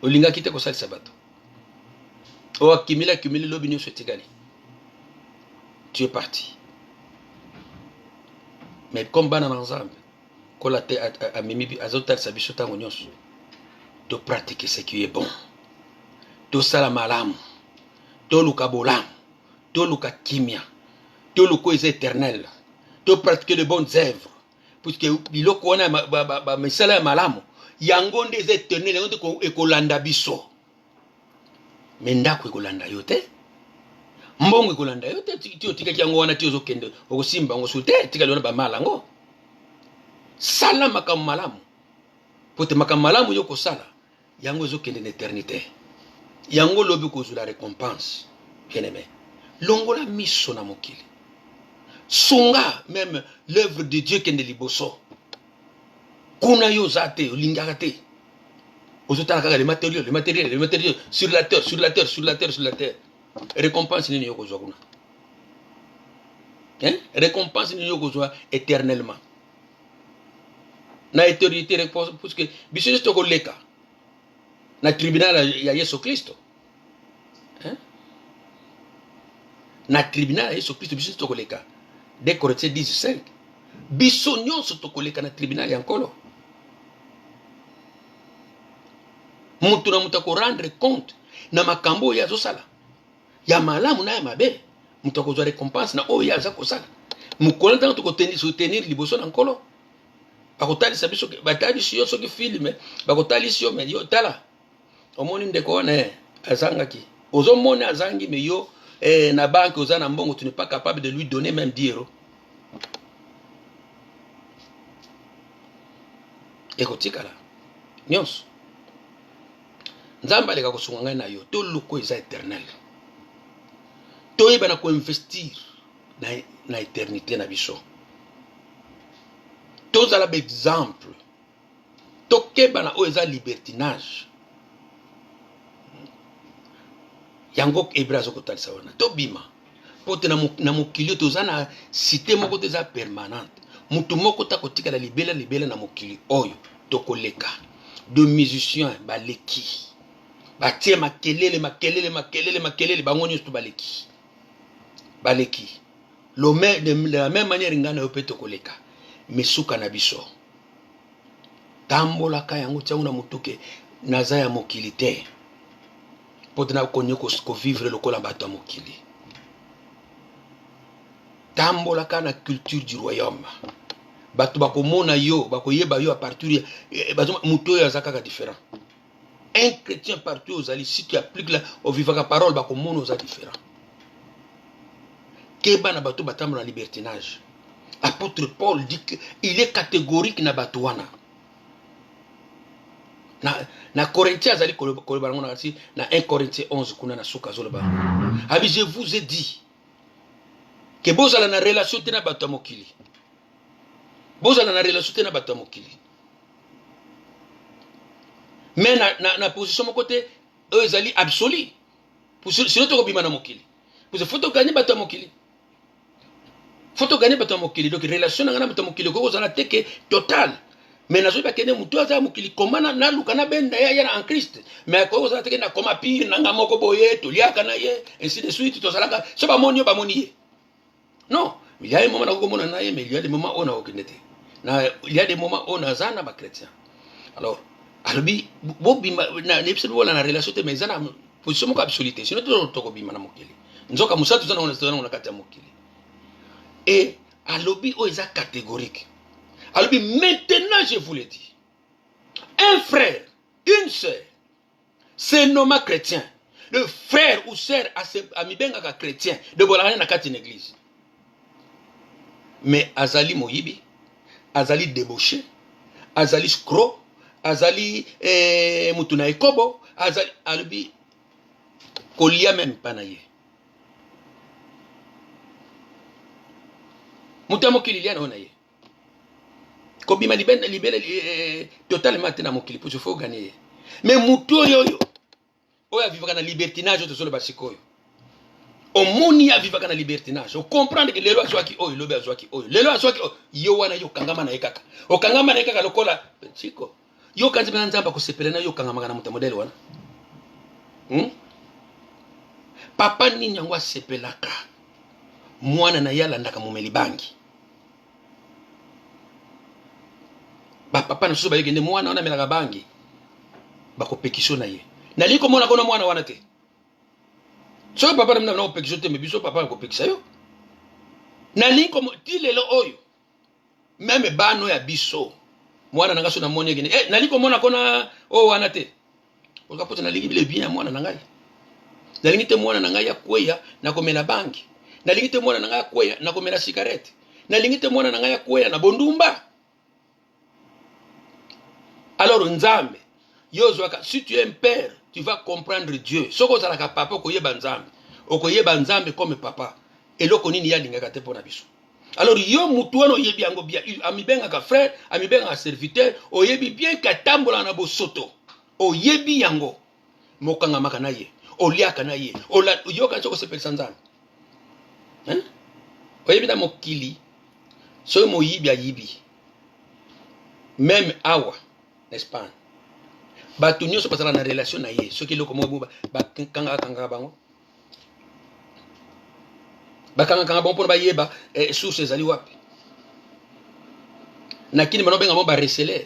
Olinga kite ko sal sabato. O accumuler l'obinio sur Tigali. Tu es parti. Mais comme bana ensemble, quand la terre a mimi azotal sabiso tango nyos, de pratiquer ce qui est bon. To sala malamu, to luka bolam, to luka kimia, to luko est éternel, to pratiquer de bonnes œuvres, puisque biloko wana ba mesala malamu, yango nde est éternel, yango ko ekolanda biso. Mendako ekolanda yote. Mbongo ekolanda yote ti otika yango wana ti ozokende okosimba ngo sute tika lona ba malango. Sala makam malamu. Pote makam malamu yoko sala, yango ezokende na éternité. Yango lobi kozula récompense. Bien-aimé. Longola miso na mokili. Sunga même l'œuvre de Dieu kende liboso. Kuna yo zate olingaka te. Ozotala kaka les matériels sur la terre. Récompense ni yoko zwa kuna. Hein? Récompense ni yoko zwa éternellement. Na éternité réponse parce que biso to koleka. Na tribunal ya Yesu Kristo. Hein? Na tribunal ya Yesu Kristo biso to koleka. De Corinthiens 10:5. Biso nyonso to koleka na tribunal ya nkolo. Mutu na mutu ko rendre compte na makambo ya zosala. Ya malamu na ya mabe. Mutu ko zwa récompense na oyo ya za kosala. Mukolo ntango to ko soutenir liboso na nkolo. Bakotali sabiso batali siyo soki filme, bakotali siyo me yo tala. Omoni ndeko ne azangaki. Ozomoni azangi me yo na banque ozana mbongo tu n'es pas capable de lui donner même 10 euros. Ekotikala. Nyonso. Nzamba leka kosunga ngai na yo to luko eza éternel. To yeba na ko investir na éternité na biso. Tous à l'exemple. Tokeba na o eza libertinage. Yango ebrazo kotalisa wana. Tobima. Pote na mokili tozana cité moko teza permanente. Mutu moko ta kotika la libela na mokili oyo tokoleka. De musiciens baleki. Batie makelele bango nyonso baleki. Baleki. De la même manière ngana yo pe tokoleka. Mesuka na biso tambola ka yango tia una mutuke naza ya mokili te potena konyo ko vivre lokola bato ya mokili tambola ka na culture du royaume bato bakomona yo bakoyeba yo a partir bato muto ya zakaka différent un chrétien partout aux ali si tu appliques la au vivaka parole bakomona aux différent keba na bato batambola na libertinage. Apôtre Paul dit qu'il est catégorique na batouana. Na Corinthiens azali kolobango na 1 Corinthiens 11 kuna na suka zoloba. Abi je vous ai dit que bozala na relation te na bato mokili. Bozala na relation te na bato mokili. Mais na position mon côté eux ezali absolu. Pour sinon to kobima na mokili. Pour ce faut to gagner bato mokili. Faut to gagner bato mokili donc relation na bato mokili ko zala teke total. Mais nazo ba kene mutu aza mokili komana na luka na benda ya en Christ. Mais ko zala teke na koma pire na ngamoko boye to liaka na ye ainsi de suite to zala ka so ba moni ye. Non, il y a des moments où on a mais il y a des moments où on a aucune idée. Il y a des moments où on a zana ba chrétien. Alors albi bobi na nepse bo na relation te mais zana position mo absoluté. Sinon to ko bima na mokili. Nzoka musatu zana on kata mokili. Et à l'obi o est catégorique. À l'obi maintenant je vous le dis. Un frère, une sœur, c'est nommé chrétien. Le frère ou sœur a mis bien chrétien de bolane na kati église. Mais azali moyibi, azali débauché, azali scro, azali mutuna ekobo, azali albi kolia même panaye. Muta mokili liana ona ye. Kobima libele totalement na mokili pour se faut gagner. Mais muto yoyo oya vivaka na libertinage to solo basikoyo. omoni ya vivaka na libertinage comprendre que lelo azwaki oyo lobe azwaki oyo lelo azwaki yo wana yo kangama na ekaka okangama na ekaka lokola chiko yo kanzi bana nzamba kosepela na yo kangama na moto modele wana papa nini yango asepelaka mwana na yala ndaka momeli bangi ba papa na susu ba yekende mwana wana melaka bangi bakopekisho na ye nali komona kona mwana wana te so papa na mna kopekisho te me biso papa kopekisa yo nali komo ti lelo oyo meme bano ya biso mwana nanga so na moni ekende nali komona kona o wana te okapota nalingi bile bien mwana na ngai nalingi te mwana na ngai ya kweya na komela bangi nalingi te mwana na ngai ya kweya na komela cigarette nalingi te mwana na ngai ya kweya na bondumba. Alors nzambe yozwaka si tu es un père tu vas comprendre Dieu soko zalaka papa okoyeba nzambe comme papa eloko nini yalingaka te pona biso. Alors yo mutu wana oyebi yango bien amibengaka frère amibengaka serviteur oyebi bien katambola na bosoto oyebi yango mokanga maka na ye oliaka na ye yoka soko sepelisa nzambe oyebi na mokili so moyibi ayibi même awa n'est-ce pas bato nyonso bazala na relation na ye soki eloko moko bakanga bango bakanga bango mpona bayeba source ezali wapi nakini bana benga mo bareseler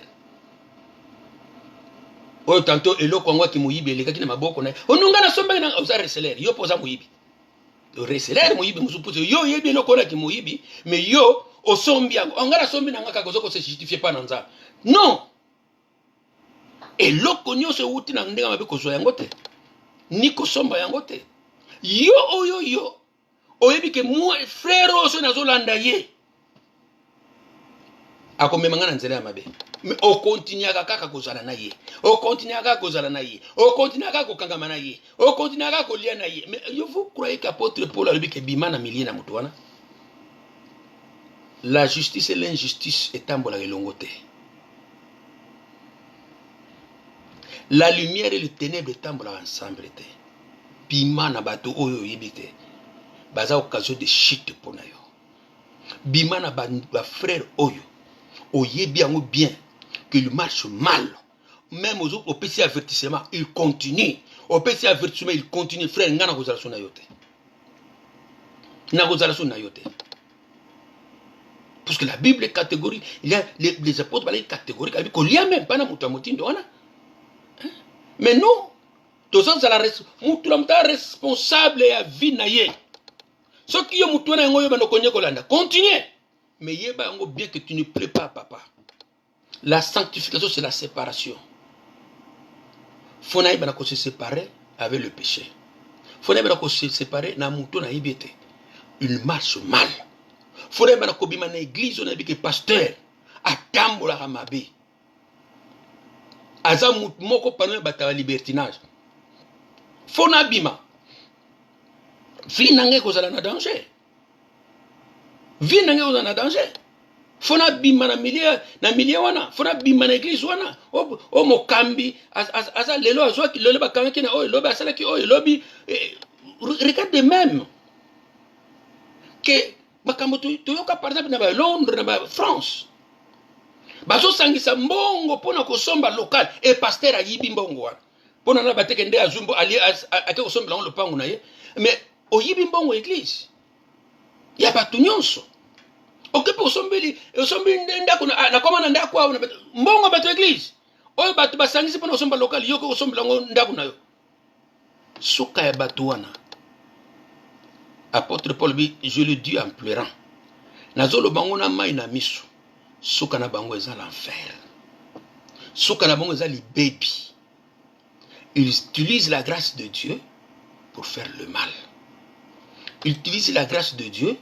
oyo tanto eloko yango aki moyibi elekaki na maboko na ye onunga na sombaki na oza reseler yo mpo oza moyibi reseler moyibi mosusu mpo yo oyebi eloko wana aki moyibi mais yo osombi yango onga na sombi na nga kaka oza kose justifie pa na nzambe non eloko nyonso euti na ndenge mabe kozwa yango te ni kosomba yango te yo oyo yo oyebi ke moi frère oso nazolanda ye akomemanga na nzela ya mabe mais okontinuaka kaka kozala na ye okontinuaka kaka kozala na ye okontinuaka kaka kokangama na ye okontinuaka kaka kolia na ye mais yo vous croyez qu'apôtre Paul alobi ke bima na milie na moto wana la justice et l'injustice etambolaka elongo te. La lumière et le ténèbre etambolaka ensemble te bima na bato oyo oyebi te baza occasion de chute pona yo bima na ba frère oyo oyebi yango bien qu'il marche mal même aux autres opesi avertissement il continue opesi avertissement il continue frère ngana kozala so na yo te na kozala so na yo te parce que la Bible est catégorique il y a les apôtres balai catégorique avec kolia même pas na mutu motindo wana mais nous tous la responsable ya vie na ye soki yo mutu na yango yo bando konye kolanda continue mais yeba yango bien que tu ne plais pas papa. La sanctification c'est la séparation. Faut na yeba ko se séparer avec le péché. Faut na yeba ko se séparer na mutu na yebete. Il marche mal. Faut na yeba ko bima na église on a dit que pasteur atambola ramabe. Aza moko pano bata libertinage. Faut na bima. Vie nange kozala na danger. Vie nange kozala na danger. Faut na bima na milieu wana. Faut na bima na église wana. O mokambi aza lelo azwaki lelo bakangaki na oyo lobi asalaki oyo lobi regarde même que makambo toyoka par exemple na Londres na France. Bazo sangisa mbongo pona kosomba local et pasteur ayibi mbongo wana. Pona na bateke nde azumbo ali ake kosomba lo pangu na ye. Mais oyibi mbongo église. Ya batu nyonso. Okepe osombeli ndako na koma na ndako awo mbongo batu église. Oyo batu basangisi pona kosomba local yoko kosomba ngo ndako na yo. Suka ya batu wana. Apôtre Paul bi je le dis en pleurant. Nazolo bango na mai na miso. Suka na bango eza l'enfer. Suka na bango eza libebi. Il utilise la grâce de Dieu pour faire le mal. Il utilise la grâce de Dieu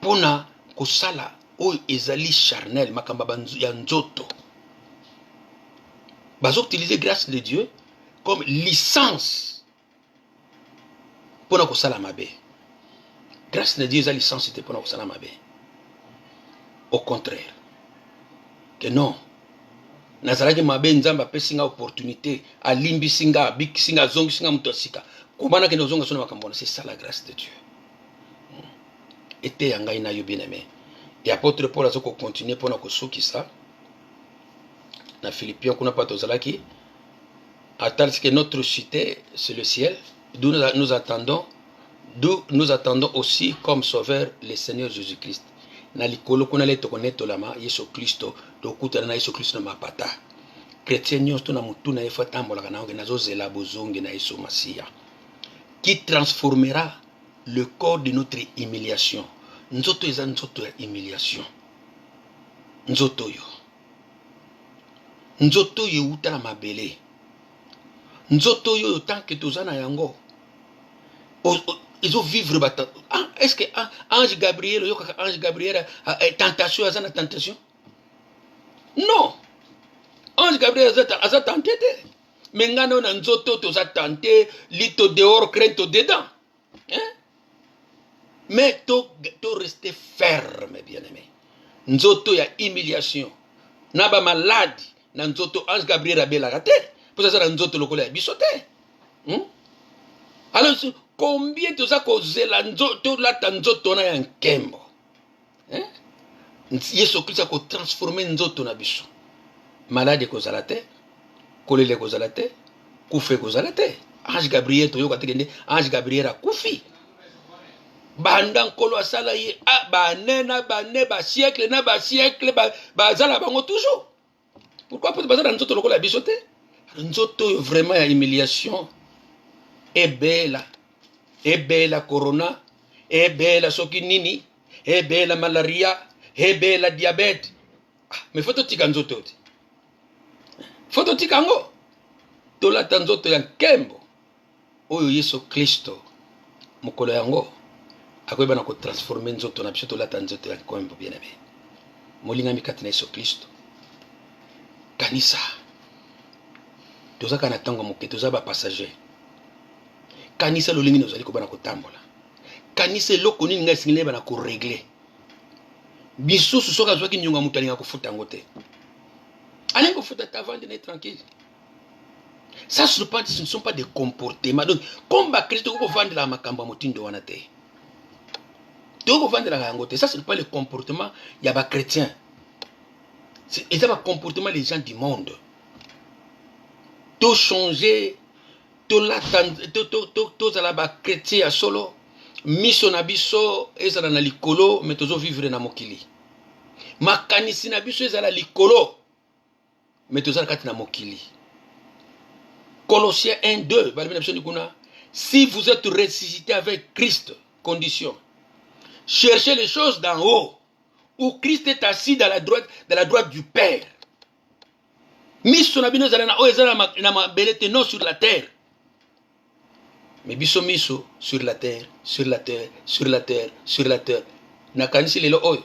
pour na kosala oyo ezali charnel makamba ya nzoto. Bazo utiliser grâce de Dieu comme licence pour na kosala mabe. Grâce de Dieu eza licence te pour na kosala mabe. Au contraire, que non, nazalaki mabe nzambe apesi nga opportunité alimbisi nga abikisi nga azongisi nga moto asika komana kende ozonga so na makambo wana. C'est ça la grâce de Dieu. Ete ya ngai na yo bien aimé. Et apôtre Paul azo ko continuer pona ko sukisa na Philippiens kuna pa tozalaki attendre que notre cité c'est le ciel, d'où nous attendons aussi comme sauveur le Seigneur Jésus-Christ. Na likolo kuna le tokoneto lama Yesu Kristo dokutana na Yesu Kristo na mapata. Chrétien nyonso na mutu na yefa tambola kana ngena zozela bozongi na Yesu Masia qui transformera le corps de notre humiliation. Nzoto eza nzoto ya humiliation. Nzoto yo utala mabele. Nzoto yo tant que tozana yango. Ils ont vivre bata. Est-ce que ange Gabriel yo kaka ange Gabriel tentation azana tentation? Non. Ange Gabriel aza tenté. Mais ngano na nzoto toza tenté, lito dehors crainte dedans. Hein? Mais to rester ferme, bien-aimé. Nzoto ya humiliation. Naba malade. Na nzoto ange Gabriel abela raté. Pour ça nzoto lokola bisoté. Alors combien de ça kozela nzoto la nzoto na ya nkembo. Hein? Yesu Christ ko transformer nzoto na biso. Malade kozala te. Kolele kozala te. Kufe kozala te. Ange Gabriel to yoka tekende ange Gabriel akufi. Banda nkolo asala ye banena bane ba siècle na ba siècle bazala bango toujours. Pourquoi pour bazala nzoto lokola bisote? Nzoto vraiment ya humiliation. Ebela corona, ebela soki nini, ebela malaria, ebela diabète. Mais faut tika nzoto. Faut tika ngo. Tola nzoto ya nkembo. Oyo Yesu Kristo mokolo yango. Akoyeba na ko transformer nzoto na biso tola nzoto ya nkembo bien aimé. Molinga mikati na Yesu Kristo. Kanisa. Tozaka na tango moke toza ba passager. Kanisa lolingi nozali ko bana ko tambola. Kanisa eloko nini ngai singile bana ko régler. Biso soka zwaki nyonga mutalinga ko futa ngote. Allez ko futa avant de être tranquille. Ça ce ne sont pas des comportements. Donc comme ba Christ ko vendre la makamba motindo wana te. To vendre la ngote, ça ce n'est pas le comportement ya ba chrétien. C'est un comportement les gens du monde. To changer to zala ba chrétien solo miso na biso ezala na likolo mais tozo vivre na mokili. Makanisi na biso ezala likolo mais tozala kati na mokili. Colossiens 1:2 balibina biso nikuna si vous êtes ressuscité avec Christ, condition. Cherchez les choses d'en haut où Christ est assis dans la droite du Père. Miso na bino ezala na o ezala na mabelete non sur la terre. Mais biso miso sur la terre, sur la terre, sur la terre, sur la terre. Nakanisi lelo oyo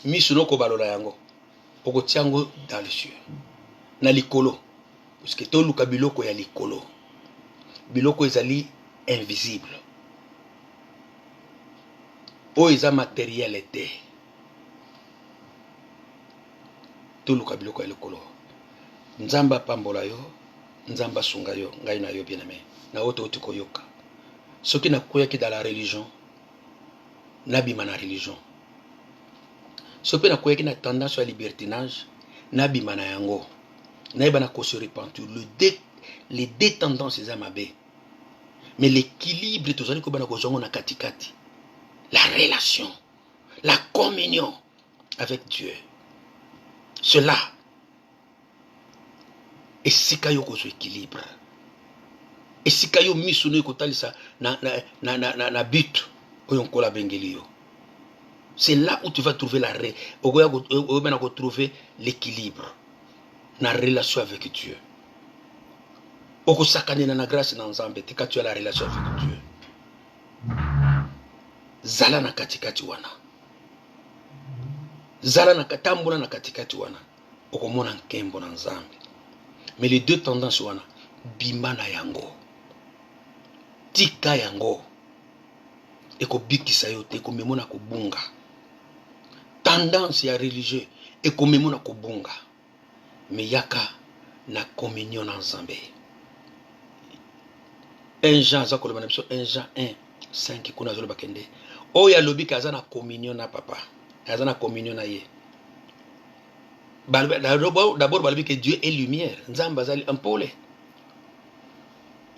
miso no ko balola yango. Oko tiango dans les cieux. Na likolo. Parce que to luka biloko ya likolo. Biloko ezali invisible. O eza matériel te. To luka biloko ya likolo. Nzamba pambola yo, nzamba sunga yo, ngai na yo bien aimé. Na oto otiko yoka. Ce qui n'a pas qui dans la religion, n'abîme la religion. Ce qui n'a pas qui n'a tendance à la libertinage, n'abîme la yango. N'abîme la se repentir. Les deux tendances c'est amabé. Mais l'équilibre tout ça que bana kozongo na katikati. La relation, la communion avec Dieu. Cela et si kayo ko équilibre. Et si kayo misuno kotalisa na but oyonkola bengeli yo. C'est là où tu vas trouver trouver l'équilibre na relation avec Dieu. Oko sakane na grâce na nzambe tika tu as la relation avec Dieu. Zala na katikati wana. Zala na katambula na katikati wana. Oko mona nkembo na nzambe. Mais les deux tendances wana bimana yango. Tika yango eko bikisa yo te eko memona ko bunga. Tendance ya religieux eko memona ko bunga. mais yaka na communion na Nzambe. 1 Jean 1 Jean 1 5 kuna zolo bakende oya lobi kaza na communion na papa kaza na communion na ye. D'abord balobi que Dieu est lumière, Nzambe azali ampole,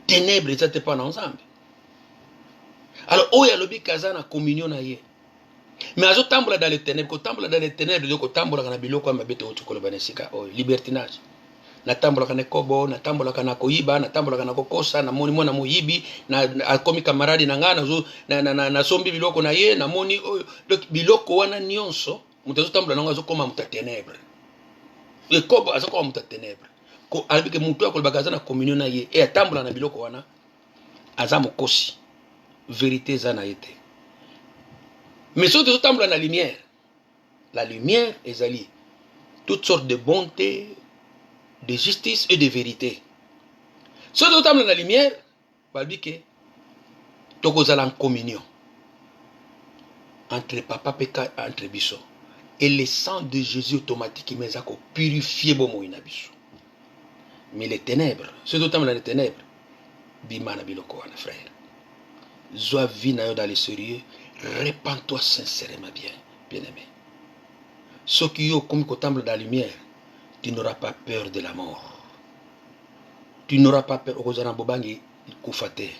ténèbres n'étaient pas ensemble. Alors oya lobi kaza na communion na ye, mais azo tambola dans les ténèbres, ko tambola dans les ténèbres de ko tambola kana biloko mabeto otukolo banesika o libertinage. Na tambola kana kobo, na tambola kana koiba, na tambola kana kokosa, na moni mona moyibi, na akomi camarade na ngana zo na sombi biloko na ye, na moni donc biloko wana nyonso mutazo tambola nango azo koma muta ténèbres. Le kobo azo koma muta ténèbres. Ko albi ke mutu akolo bakaza na communion na ye et atambola na biloko wana aza mokosi. Vérité zana yete. Mais surtout azo na lumière. La lumière ezali toutes sortes de bonté, de justice et de vérité. Ce dont on a la lumière, balbike, tokozala en communion entre papa peka entre biso. Et le sang de Jésus automatique mais ça purifier bomo inabiso. Mais les ténèbres, ce dont on a les ténèbres, bima na biloko wana frère. Zoa vie na yo dans le sérieux, répands-toi sincèrement bien aimé. Ce qui yo comme kotamble dans la lumière, tu n'auras pas peur de la mort. Tu n'auras pas peur au bobangi kufate.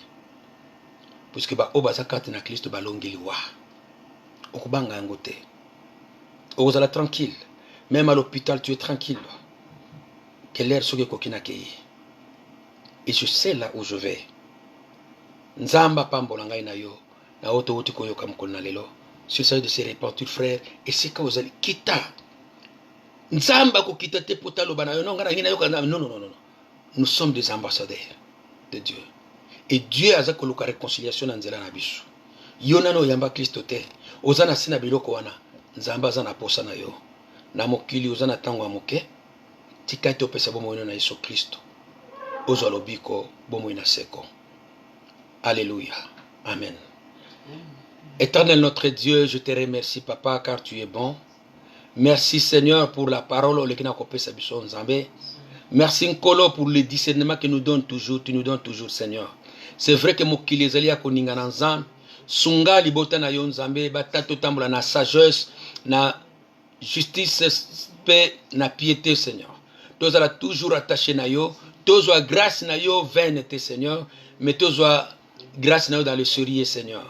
Puisque ba obaza kati na Christ balongeli wa. Okubanga ngote. Ozala tranquille. Même à l'hôpital tu es tranquille. Que l'air soge kokina kei. Et je sais là où je vais. Nzamba pambola ngai na yo. Na oto oti koyoka mukolo na lelo. C'est ça de se repentir frère et c'est quand vous allez quitter. Nzamba ko kitate potalo bana yo ngana ngina yo kana non. Nous sommes des ambassadeurs de Dieu. Et Dieu a zako luka réconciliation na nzela na biso. Yo nano yamba Kristo te. Ozana sina biloko wana. Nzamba zana posa na yo. Na mokili ozana tango amoke. Tika to pesa bomo na Yesu Kristo. Ozo lobiko bomo ina seko. Alléluia. Amen. Éternel notre Dieu, je te remercie papa car tu es bon. Merci Seigneur pour la parole Merci Nkolo pour le discernement que nous donne toujours, tu nous donnes toujours Seigneur. C'est vrai que mokili ezali akoninga na nzambe, sunga libota na yo nzambe, batato tambola na sagesse, na justice, paix, na piété Seigneur. Tozala toujours attaché na yo, tozwa grâce na yo vaine te Seigneur, mais tozwa grâce na yo dans le sérieux Seigneur.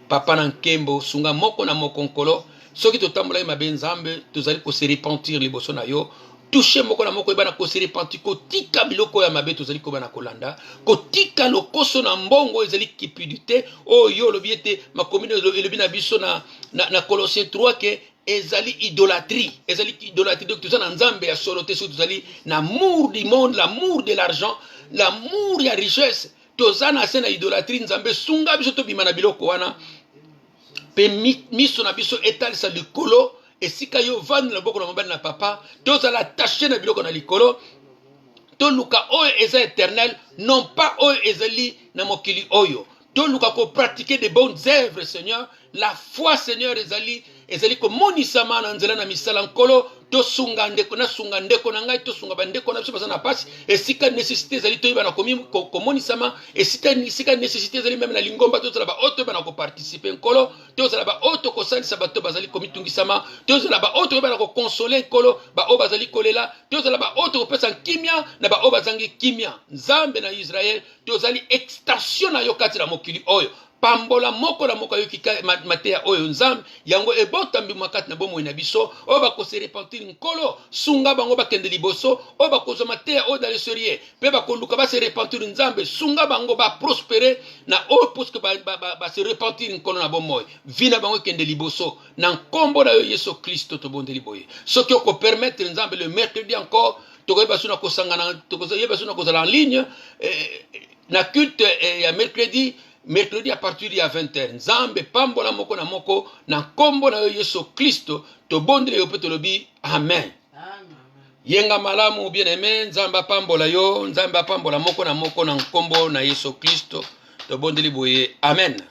Papa na nkembo, sunga moko na moko Nkolo, soki totambola ye mabe nzambe tozali ko se repentir liboso na yo toucher moko na moko ebana ko se repentir ko tika biloko ya mabe tozali ko bana kolanda ko tika lokoso na mbongo ezali cupidité o yo lobiete makomine elobi na biso na Colossiens 3 ke ezali idolâtrie donc tozali na nzambe ya solo te so tozali na amour du monde, l'amour de l'argent, l'amour ya richesse tozali na se na idolâtrie nzambe sunga biso to bima na biloko wana pe miso na biso etalisa likolo esika yo vandi na boko na mobali na papa tozala attaché na biloko na likolo toluka oyo eza éternel non pas oyo ezali na mokili oyo toluka ko pratiquer de bonnes œuvres Seigneur. La foi Seigneur ezali ko monisama na nzela na misala nkolo tosunga ndeko na ngai tosunga bandeko na biso baza na pasi esika nécessité ezali toyeba na komi ko monisama esika nécessité ezali même na lingomba tozala ba oto bana ko participer nkolo tozala ba oto ko salisa bato bazali komitungisama tozala ba oto bana ko consoler nkolo ba o bazali kolela tozala ba oto ko pesa kimia na ba o bazangi kimia nzambe na Israël tozali extension na yo kati na mokili oyo pambola moko na moko yokika mateya oyo nzambe yango ebotambi makati na bomo na biso o ba ko se repentir nkolo sunga bango bakende liboso o ba ko zo mateya o dans le sérieux pe ba ko luka ba se repentir nzambe sunga bango ba prospérer na o parce que ba se repentir nkolo na bomo vina bango kende liboso na nkombo na yo Yesu Kristo to bondeli boye ce qui ko permettre nzambe le mercredi encore tokoyeba suna ko sangana tokoyeba suna ko en ligne na culte ya mercredi à partir de 20h. Nzambe pambola moko na moko na kombo na yo Yesu Kristo to bondele yo petolobi amen. Yenga malamu bien aimé nzamba pambola yo nzamba pambola moko na kombo na Yesu Kristo to bondele boye amen.